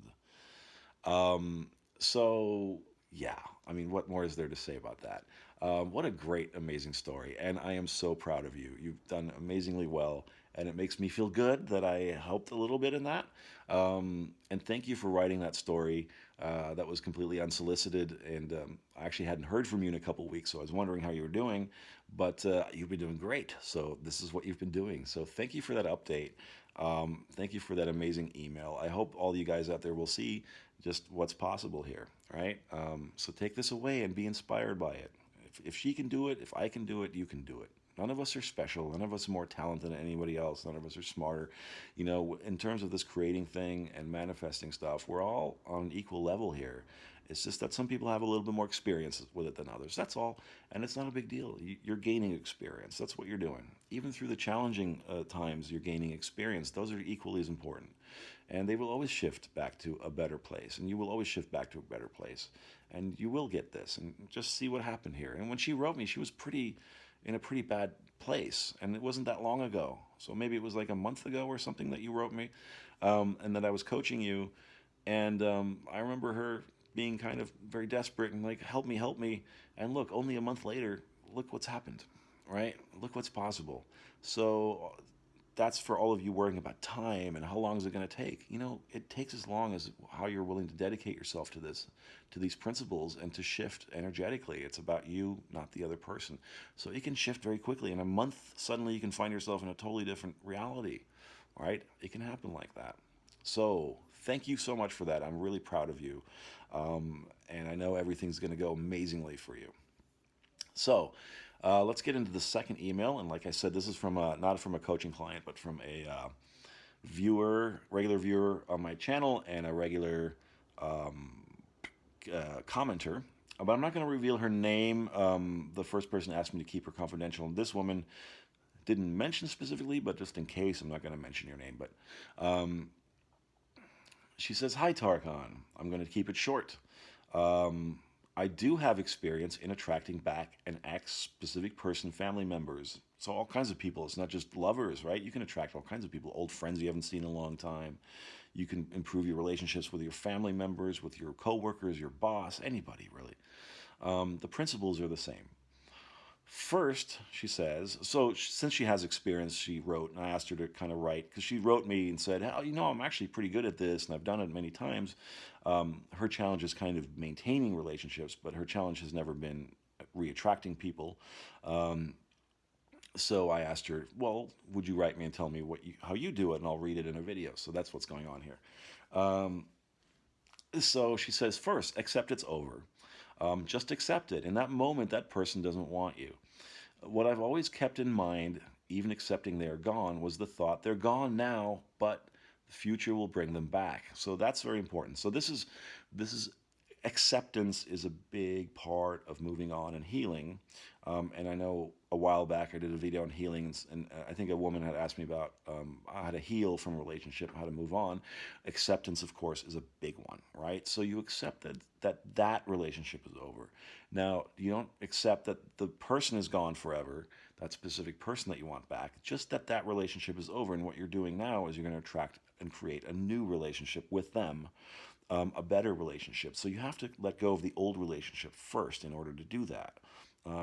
So yeah, I mean, what more is there to say about that? What a great, amazing story. And I am so proud of you. You've done amazingly well. And it makes me feel good that I helped a little bit in that. And thank you for writing that story. That was completely unsolicited. And I actually hadn't heard from you in a couple of weeks, so I was wondering how you were doing. But you've been doing great. So this is what you've been doing. So thank you for that update. Thank you for that amazing email. I hope all you guys out there will see just what's possible here, right? So take this away and be inspired by it. If she can do it, if I can do it, you can do it. None of us are special. None of us are more talented than anybody else. None of us are smarter. In terms of this creating thing and manifesting stuff, we're all on an equal level here. It's just that some people have a little bit more experience with it than others. That's all. And it's not a big deal. You're gaining experience. That's what you're doing. Even through the challenging times, you're gaining experience. Those are equally as important. And they will always shift back to a better place. And you will always shift back to a better place. And you will get this. And just see what happened here. And when she wrote me, she was in a pretty bad place. And it wasn't that long ago. So maybe it was like a month ago or something that you wrote me. And that I was coaching you. And I remember her being kind of very desperate and like, help me. And look, only a month later, look what's happened, right? Look what's possible. So that's for all of you worrying about time and how long is it going to take. It takes as long as how you're willing to dedicate yourself to these principles and to shift energetically. It's about you, not the other person. So it can shift very quickly. In a month, suddenly you can find yourself in a totally different reality, right? It can happen like that. So thank you so much for that. I'm really proud of you. And I know everything's going to go amazingly for you. So let's get into the second email. And like I said, this is from not from a coaching client, but from a regular viewer on my channel and a regular commenter. But I'm not going to reveal her name. The first person asked me to keep her confidential. And this woman didn't mention specifically, but just in case, I'm not going to mention your name. But she says, "Hi, Tarkan. I'm going to keep it short. I do have experience in attracting back an ex-specific person, family members. So all kinds of people. It's not just lovers, right? You can attract all kinds of people, old friends you haven't seen in a long time. You can improve your relationships with your family members, with your coworkers, your boss, anybody really. The principles are the same. First, she says, so since she has experience, she wrote, and I asked her to kind of write, because she wrote me and said, oh, I'm actually pretty good at this, and I've done it many times. Her challenge is kind of maintaining relationships, but her challenge has never been reattracting people. So I asked her, well, would you write me and tell me how you do it, and I'll read it in a video. So that's what's going on here. So she says, first, accept it's over. Just accept it. In that moment, that person doesn't want you. What I've always kept in mind, even accepting they're gone, was the thought they're gone now, but the future will bring them back. So that's very important. So this is acceptance is a big part of moving on and healing. And I know a while back I did a video on healing, and I think a woman had asked me about how to heal from a relationship, how to move on. Acceptance, of course, is a big one, right? So you accept that relationship is over. Now, you don't accept that the person is gone forever, that specific person that you want back, just that relationship is over. And what you're doing now is you're going to attract and create a new relationship with them. A better relationship. So you have to let go of the old relationship first in order to do that.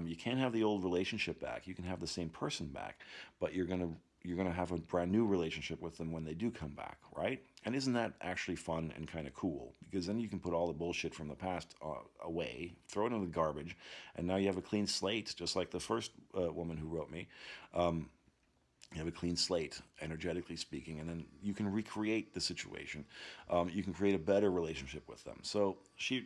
You can't have the old relationship back. You can have the same person back, but you're gonna have a brand new relationship with them when they do come back, right? And isn't that actually fun and kind of cool? Because then you can put all the bullshit from the past away, throw it in the garbage, and now you have a clean slate, just like the first woman who wrote me. You have a clean slate, energetically speaking, and then you can recreate the situation. You can create a better relationship with them. So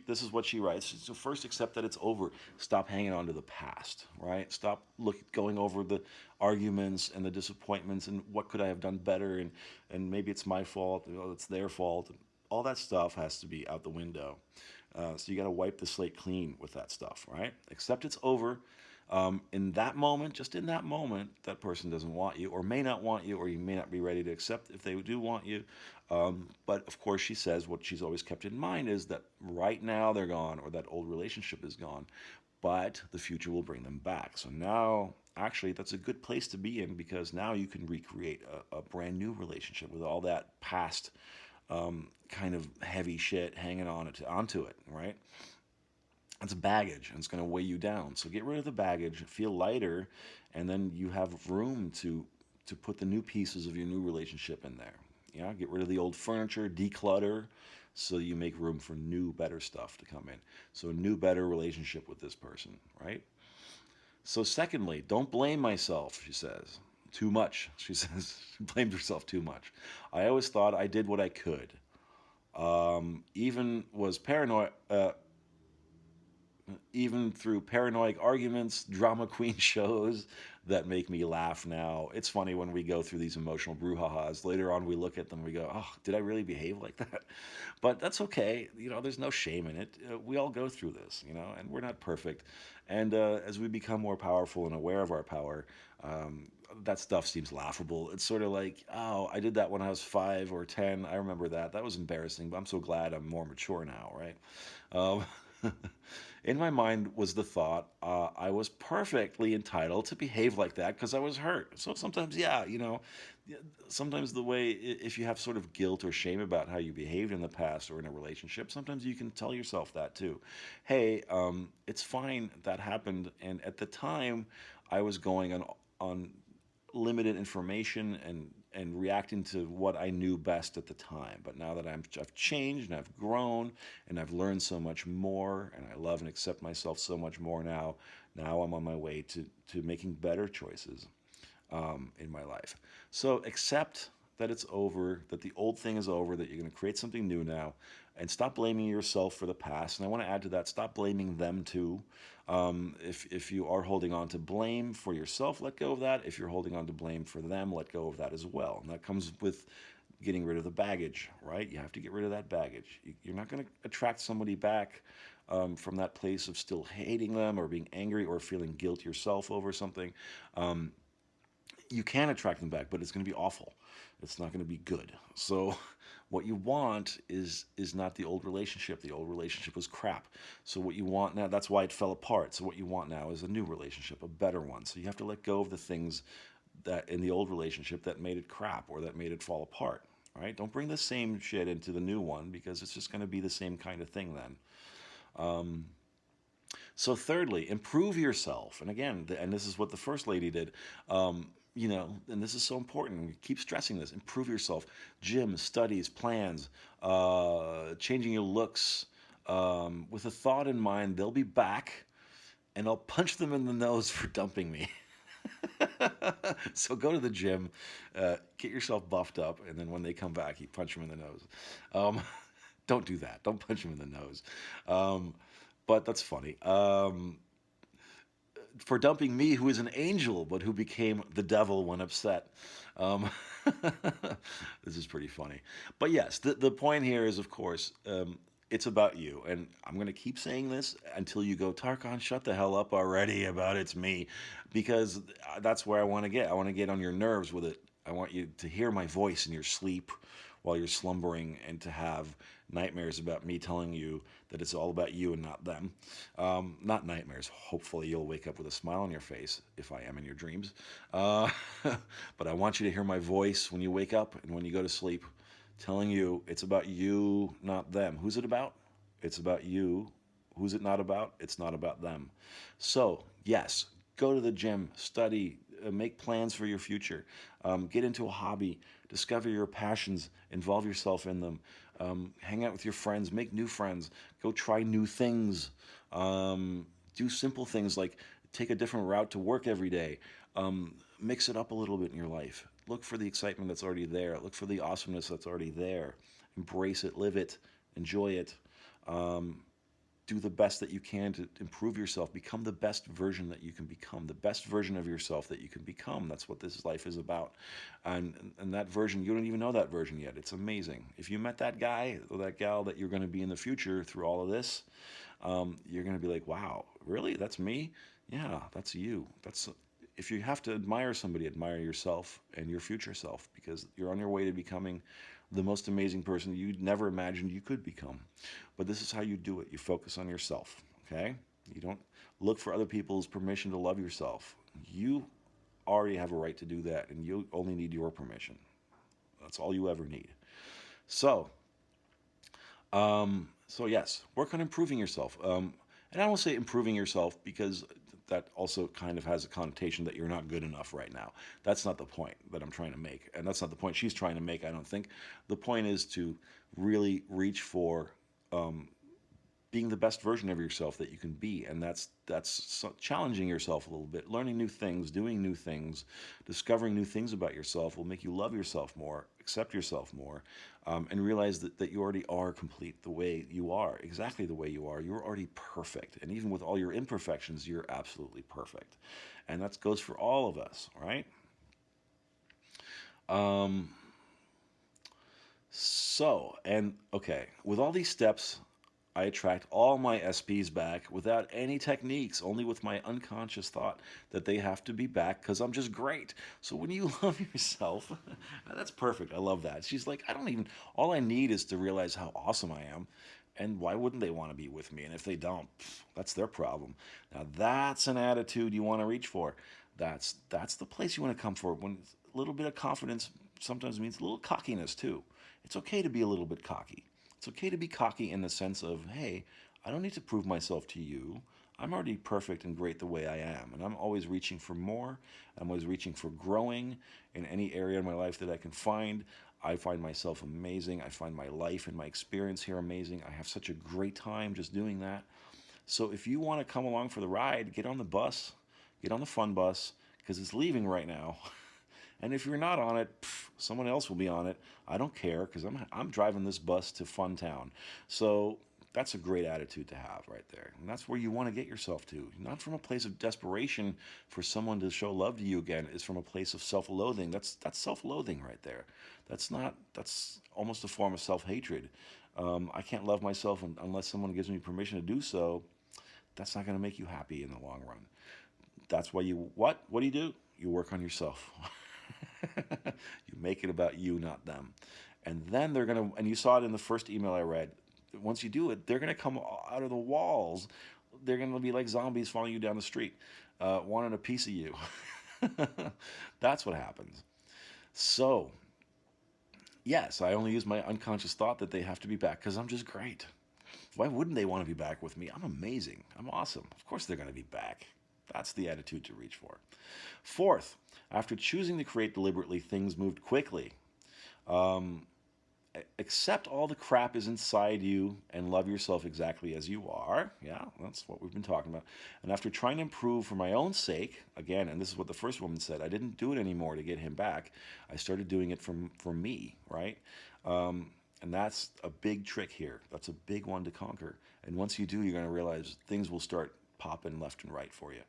this is what she writes. So first, accept that it's over. Stop hanging on to the past, right? Stop going over the arguments and the disappointments and what could I have done better, and maybe it's my fault, it's their fault. All that stuff has to be out the window. So you got to wipe the slate clean with that stuff, right? Accept it's over. In that moment, just in that moment, that person doesn't want you or may not want you, or you may not be ready to accept if they do want you. But of course, she says what she's always kept in mind is that right now they're gone, or that old relationship is gone, but the future will bring them back. So now, actually, that's a good place to be in, because now you can recreate a brand new relationship with all that past kind of heavy shit hanging onto it, right? It's baggage, and it's going to weigh you down. So get rid of the baggage, feel lighter, and then you have room to put the new pieces of your new relationship in there. Yeah, get rid of the old furniture, declutter, so you make room for new, better stuff to come in. So a new, better relationship with this person, right? So secondly, don't blame myself, she says. Too much, she says. She blamed herself too much. I always thought I did what I could. Even through paranoid arguments, drama queen shows that make me laugh now. It's funny when we go through these emotional brouhahas. Later on, we look at them, we go, oh, did I really behave like that? But that's okay. There's no shame in it. We all go through this, and we're not perfect. And as we become more powerful and aware of our power, that stuff seems laughable. It's sort of like, oh, I did that when I was 5 or 10. I remember that. That was embarrassing, but I'm so glad I'm more mature now, right? In my mind was the thought I was perfectly entitled to behave like that because I was hurt. So sometimes, sometimes the way, if you have sort of guilt or shame about how you behaved in the past or in a relationship, sometimes you can tell yourself that too. Hey, it's fine, that happened. And at the time, I was going on limited information and reacting to what I knew best at the time. But now that I've changed and I've grown and I've learned so much more, and I love and accept myself so much more now I'm on my way to making better choices in my life. So accept that it's over, that the old thing is over, that you're going to create something new now, and stop blaming yourself for the past. And I want to add to that, stop blaming them too. If you are holding on to blame for yourself, let go of that. If you're holding on to blame for them, let go of that as well. And that comes with getting rid of the baggage, right? You have to get rid of that baggage. You're not going to attract somebody back from that place of still hating them or being angry or feeling guilt yourself over something. You can attract them back, but it's going to be awful. It's not going to be good. So what you want is not the old relationship. The old relationship was crap. So what you want now, that's why it fell apart. So what you want now is a new relationship, a better one. So you have to let go of the things that in the old relationship that made it crap or that made it fall apart. Right? Don't bring the same shit into the new one, because it's just going to be the same kind of thing then. So thirdly, improve yourself. And again, and this is what the first lady did. And this is so important. We keep stressing this. Improve yourself. Gym, studies, plans, changing your looks. With a thought in mind, they'll be back, and I'll punch them in the nose for dumping me. So go to the gym, get yourself buffed up, and then when they come back, you punch them in the nose. Don't do that. Don't punch them in the nose. But that's funny. For dumping me, who is an angel, but who became the devil when upset. This is pretty funny. But yes, the point here is, of course, it's about you. And I'm going to keep saying this until you go, Tarkan, shut the hell up already about it's me. Because that's where I want to get. I want to get on your nerves with it. I want you to hear my voice in your sleep while you're slumbering, and to have nightmares about me telling you that it's all about you and not them. Not nightmares. Hopefully you'll wake up with a smile on your face, if I am in your dreams. But I want you to hear my voice when you wake up and when you go to sleep, telling you it's about you, not them. Who's it about? It's about you. Who's it not about? It's not about them. So, yes, go to the gym, study, make plans for your future, get into a hobby, discover your passions, involve yourself in them, hang out with your friends, make new friends, go try new things, do simple things like take a different route to work every day, mix it up a little bit in your life. Look for the excitement that's already there. Look for the awesomeness that's already there. Embrace it, live it, enjoy it. Do the best that you can to improve yourself. Become the best version that you can become. The best version of yourself that you can become. That's what this life is about. And that version, you don't even know that version yet. It's amazing. If you met that guy or that gal that you're going to be in the future through all of this, you're going to be like, wow, really? That's me? Yeah, that's you. If you have to admire somebody, admire yourself and your future self, because you're on your way to becoming the most amazing person you'd never imagined you could become. But this is how you do it. You focus on yourself, okay? You don't look for other people's permission to love yourself. You already have a right to do that, and you only need your permission. That's all you ever need. So yes, work on improving yourself. And I don't say improving yourself because that also kind of has a connotation that you're not good enough right now. That's not the point that I'm trying to make. And that's not the point she's trying to make, I don't think. The point is to really reach for being the best version of yourself that you can be. And that's challenging yourself a little bit, learning new things, doing new things, discovering new things about yourself will make you love yourself more, accept yourself more, and realize that you already are complete the way you are, exactly the way you are. You're already perfect. And even with all your imperfections, you're absolutely perfect. And that goes for all of us, right? With all these steps, I attract all my SPs back without any techniques, only with my unconscious thought that they have to be back because I'm just great. So when you love yourself, that's perfect. I love that. She's like, all I need is to realize how awesome I am. And why wouldn't they want to be with me? And if they don't, that's their problem. Now that's an attitude you want to reach for. That's the place you want to come for. When a little bit of confidence sometimes means a little cockiness too. It's okay to be a little bit cocky. It's okay to be cocky in the sense of, hey, I don't need to prove myself to you. I'm already perfect and great the way I am. And I'm always reaching for more. I'm always reaching for growing in any area in my life that I can find. I find myself amazing. I find my life and my experience here amazing. I have such a great time just doing that. So if you want to come along for the ride, get on the bus, get on the fun bus, because it's leaving right now. And if you're not on it, someone else will be on it. I don't care, because I'm driving this bus to Fun Town. So that's a great attitude to have right there. And that's where you want to get yourself to. Not from a place of desperation for someone to show love to you again. It's from a place of self-loathing. That's self-loathing right there. That's almost a form of self-hatred. I can't love myself unless someone gives me permission to do so. That's not going to make you happy in the long run. That's why what do? You work on yourself. You make it about you, not them. And then and you saw it in the first email I read, once you do it, they're going to come out of the walls. They're going to be like zombies following you down the street, wanting a piece of you. That's what happens. So, yes, I only use my unconscious thought that they have to be back because I'm just great. Why wouldn't they want to be back with me? I'm amazing. I'm awesome. Of course they're going to be back. That's the attitude to reach for. Fourth, after choosing to create deliberately, things moved quickly. Accept all the crap is inside you and love yourself exactly as you are. Yeah, that's what we've been talking about. And after trying to improve for my own sake, again, and this is what the first woman said, I didn't do it anymore to get him back. I started doing it for me, right? And that's a big trick here. That's a big one to conquer. And once you do, you're going to realize things will start popping left and right for you.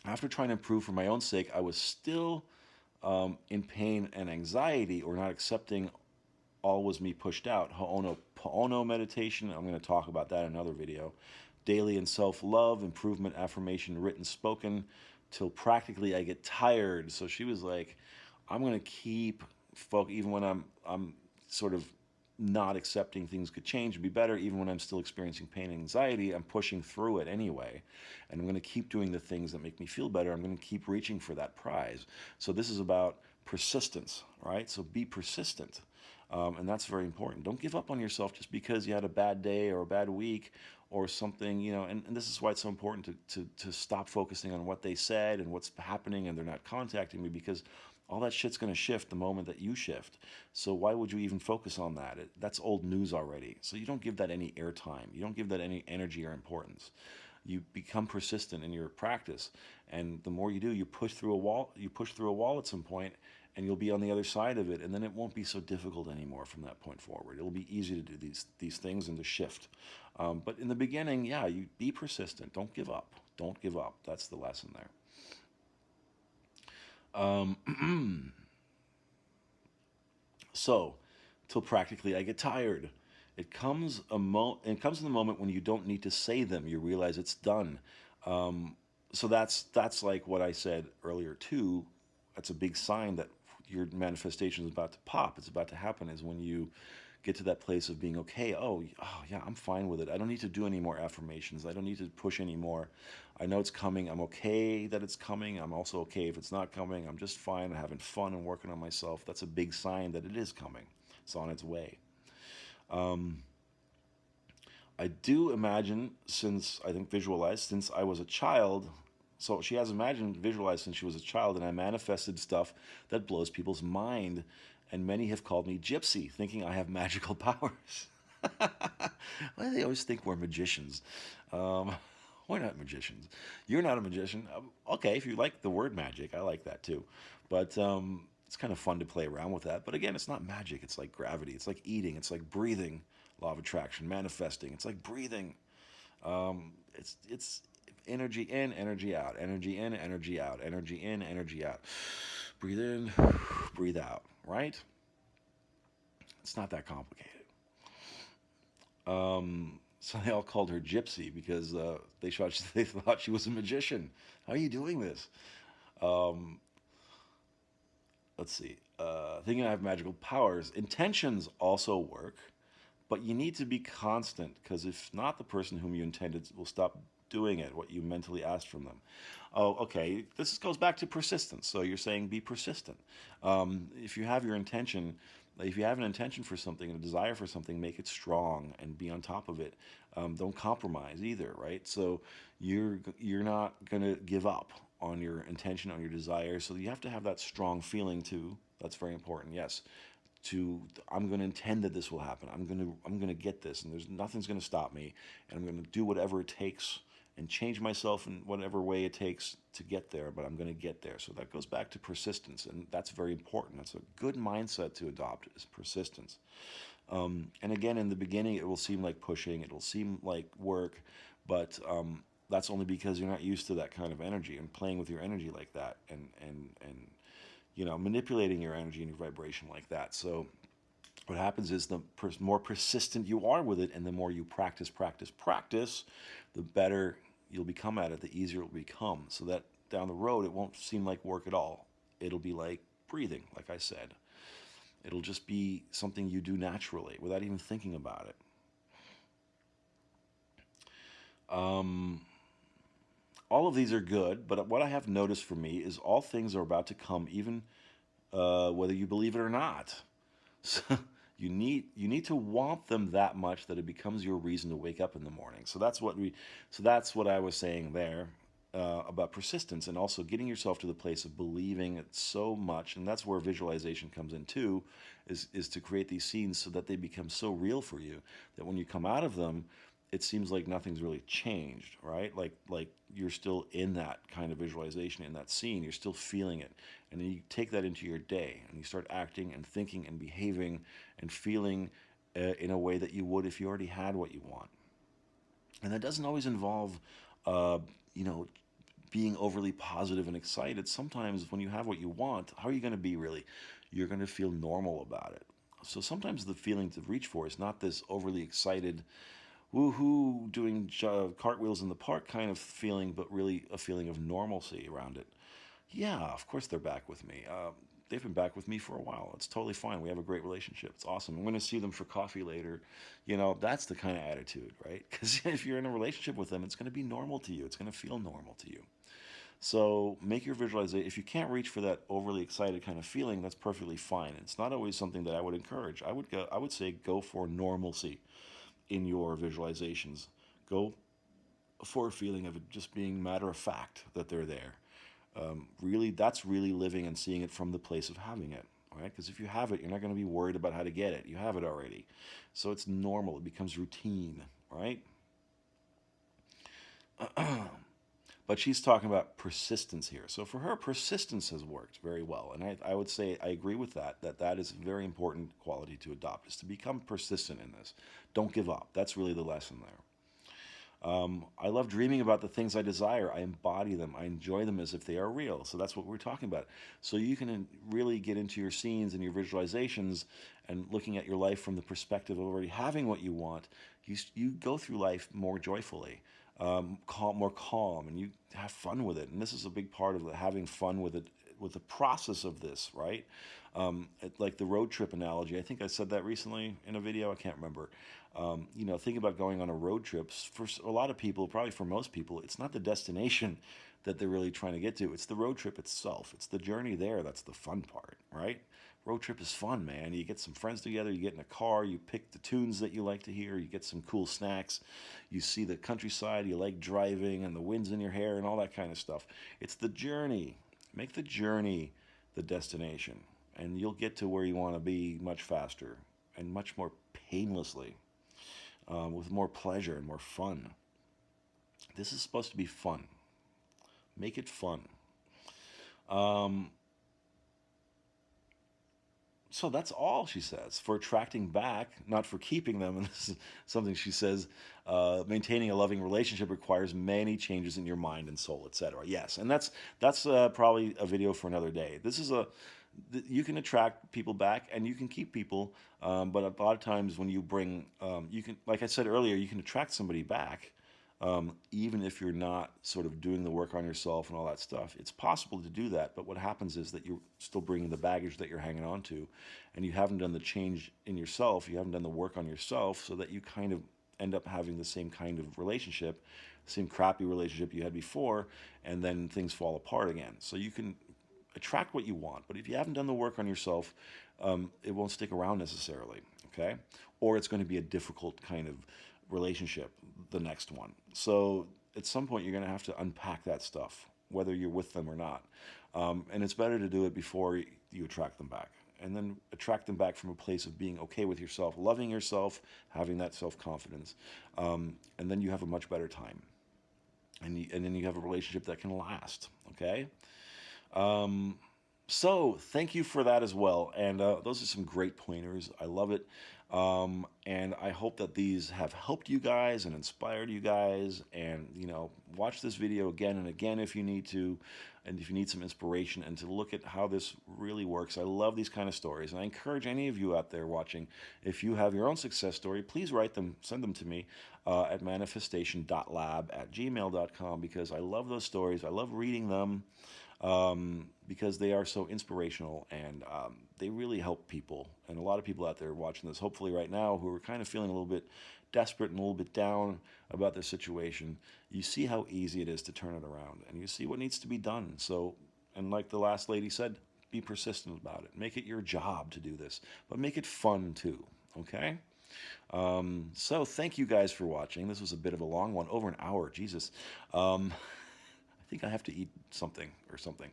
After trying to improve for my own sake, I was still in pain and anxiety, or not accepting all was me pushed out. 𝗪𝗪𝗧 meditation, I'm going to talk about that in another video. Daily and self-love, improvement, affirmation, written, spoken, till practically I get tired. So she was like, I'm going to keep focus, even when I'm sort of not accepting things could change and be better, even when I'm still experiencing pain and anxiety, I'm pushing through it anyway. And I'm going to keep doing the things that make me feel better. I'm going to keep reaching for that prize. So this is about persistence, right? So be persistent. And that's very important. Don't give up on yourself just because you had a bad day or a bad week or something, you know, and this is why it's so important to stop focusing on what they said and what's happening and they're not contacting me, because all that shit's going to shift the moment that you shift. So why would you even focus on that? That's old news already. So you don't give that any airtime. You don't give that any energy or importance. You become persistent in your practice. And the more you do, you push through a wall at some point, and you'll be on the other side of it. And then it won't be so difficult anymore from that point forward. It'll be easy to do these things and to shift. But in the beginning, yeah, you be persistent. Don't give up. Don't give up. That's the lesson there. So, till practically I get tired. It comes in the moment when you don't need to say them. You realize it's done. So that's like what I said earlier too. That's a big sign that your manifestation is about to pop. It's about to happen, is when you get to that place of being okay. Oh yeah, I'm fine with it. I don't need to do any more affirmations. I don't need to push anymore. I know it's coming. I'm okay that it's coming. I'm also okay if it's not coming. I'm just fine. I'm having fun and working on myself. That's a big sign that it is coming. It's on its way. I do imagine, since I was a child. So she has visualized since she was a child, and I manifested stuff that blows people's mind. And many have called me gypsy, thinking I have magical powers. Why do they always think we're magicians? We're not magicians. You're not a magician. Okay, if you like the word magic, I like that too. But it's kind of fun to play around with that. But again, it's not magic. It's like gravity. It's like eating. It's like breathing. Law of attraction, manifesting. It's like breathing. It's energy in, energy out. Energy in, energy out. Energy in, energy out. Breathe in, breathe out. Right? It's not that complicated. So they all called her Gypsy because they thought she was a magician. How are you doing this? Let's see. Thinking I have magical powers. Intentions also work, but you need to be constant, because if not, the person whom you intended will stop doing it, what you mentally asked from them. Oh, okay. This goes back to persistence. So you're saying be persistent. If you have an intention for something, and a desire for something, make it strong and be on top of it. Don't compromise either, right? So you're not gonna give up on your intention, on your desire. So you have to have that strong feeling too. That's very important. Yes. I'm going to intend that this will happen. I'm going to get this, and nothing's going to stop me, and I'm going to do whatever it takes and change myself in whatever way it takes to get there, but I'm going to get there. So that goes back to persistence, and that's very important. That's a good mindset to adopt, is persistence. And again, in the beginning, it will seem like pushing, it will seem like work, but that's only because you're not used to that kind of energy and playing with your energy like that, and manipulating your energy and your vibration like that. So what happens is the more persistent you are with it, and the more you practice, the better you'll become at it, the easier it will become. So that down the road, it won't seem like work at all. It'll be like breathing, like I said. It'll just be something you do naturally without even thinking about it. All of these are good, but what I have noticed for me is all things are about to come, even whether you believe it or not. So You need to want them that much that it becomes your reason to wake up in the morning. So that's what I was saying there about persistence, and also getting yourself to the place of believing it so much. And that's where visualization comes in too, is to create these scenes so that they become so real for you that when you come out of them, it seems like nothing's really changed, right? Like you're still in that kind of visualization, in that scene, you're still feeling it. And then you take that into your day and you start acting and thinking and behaving and feeling in a way that you would if you already had what you want. And that doesn't always involve, you know, being overly positive and excited. Sometimes when you have what you want, how are you going to be really? You're going to feel normal about it. So sometimes the feeling to reach for is not this overly excited, woohoo, doing cartwheels in the park kind of feeling, but really a feeling of normalcy around it. Yeah, of course they're back with me. They've been back with me for a while. It's totally fine. We have a great relationship. It's awesome. I'm going to see them for coffee later. You know, that's the kind of attitude, right? Because if you're in a relationship with them, it's going to be normal to you. It's going to feel normal to you. So make your visualization. If you can't reach for that overly excited kind of feeling, that's perfectly fine. It's not always something that I would encourage. I would say go for normalcy in your visualizations. Go for a feeling of it just being matter of fact that they're there. Really, that's really living and seeing it from the place of having it, right? Because if you have it, you're not going to be worried about how to get it. You have it already. So it's normal. It becomes routine, right? But she's talking about persistence here. So for her, persistence has worked very well. And I would say I agree with that is a very important quality to adopt, is to become persistent in this. Don't give up. That's really the lesson there. I love dreaming about the things I desire. I embody them. I enjoy them as if they are real. So that's what we're talking about. So you can really get into your scenes and your visualizations and looking at your life from the perspective of already having what you want. You go through life more joyfully, more calm, and you have fun with it. And this is a big part of having fun with it, with the process of this, right? Like the road trip analogy. I think I said that recently in a video. I can't remember. You know, think about going on a road trip. For a lot of people, probably for most people, it's not the destination that they're really trying to get to. It's the road trip itself. It's the journey there that's the fun part, right? Road trip is fun, man. You get some friends together, you get in a car, you pick the tunes that you like to hear, you get some cool snacks, you see the countryside, you like driving, and the wind's in your hair and all that kind of stuff. It's the journey. Make the journey the destination, and you'll get to where you want to be much faster and much more painlessly, with more pleasure and more fun. This is supposed to be fun. Make it fun. So that's all she says for attracting back, not for keeping them. And this is something she says, maintaining a loving relationship requires many changes in your mind and soul, etc. Yes, and that's probably a video for another day. This is you can attract people back and you can keep people, but a lot of times when you bring, you can, like I said earlier, you can attract somebody back, even if you're not sort of doing the work on yourself and all that stuff. It's possible to do that, but what happens is that you're still bringing the baggage that you're hanging on to, and you haven't done the change in yourself, you haven't done the work on yourself, so that you kind of end up having the same kind of relationship, same crappy relationship you had before, and then things fall apart again. So you can attract what you want, but if you haven't done the work on yourself, it won't stick around necessarily, okay? Or it's going to be a difficult kind of relationship, the next one. So at some point you're going to have to unpack that stuff, whether you're with them or not. And it's better to do it before you attract them back. And then attract them back from a place of being okay with yourself, loving yourself, having that self-confidence. And then you have a much better time. And then you have a relationship that can last, okay? So thank you for that as well. And those are some great pointers. I love it. And I hope that these have helped you guys and inspired you guys. And, you know, watch this video again and again if you need to, and if you need some inspiration and to look at how this really works. I love these kind of stories. And I encourage any of you out there watching, if you have your own success story, please write them, send them to me at manifestation.lab@gmail.com, because I love those stories. I love reading them. Because they are so inspirational, and they really help people. And a lot of people out there watching this, hopefully right now, who are kind of feeling a little bit desperate and a little bit down about their situation, you see how easy it is to turn it around, and you see what needs to be done. So, and like the last lady said, be persistent about it. Make it your job to do this, but make it fun too. Okay? So thank you guys for watching. This was a bit of a long one, over an hour, Jesus. I think I have to eat something or something.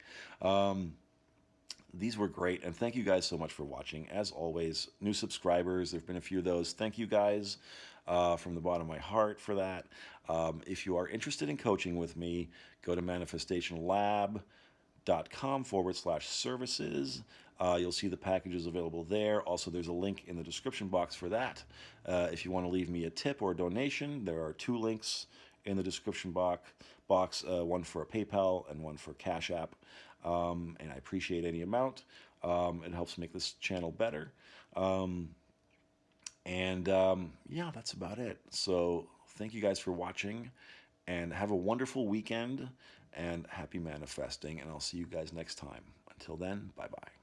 These were great, and thank you guys so much for watching. As always, new subscribers, there have been a few of those. Thank you guys from the bottom of my heart for that. If you are interested in coaching with me, go to manifestationlab.com/services. You'll see the packages available there. Also, there's a link in the description box for that. If you want to leave me a tip or a donation, there are 2 links in the description box, one for a PayPal and one for Cash App. And I appreciate any amount. It helps make this channel better. Yeah, that's about it. So thank you guys for watching, and have a wonderful weekend, and happy manifesting, and I'll see you guys next time. Until then, bye-bye.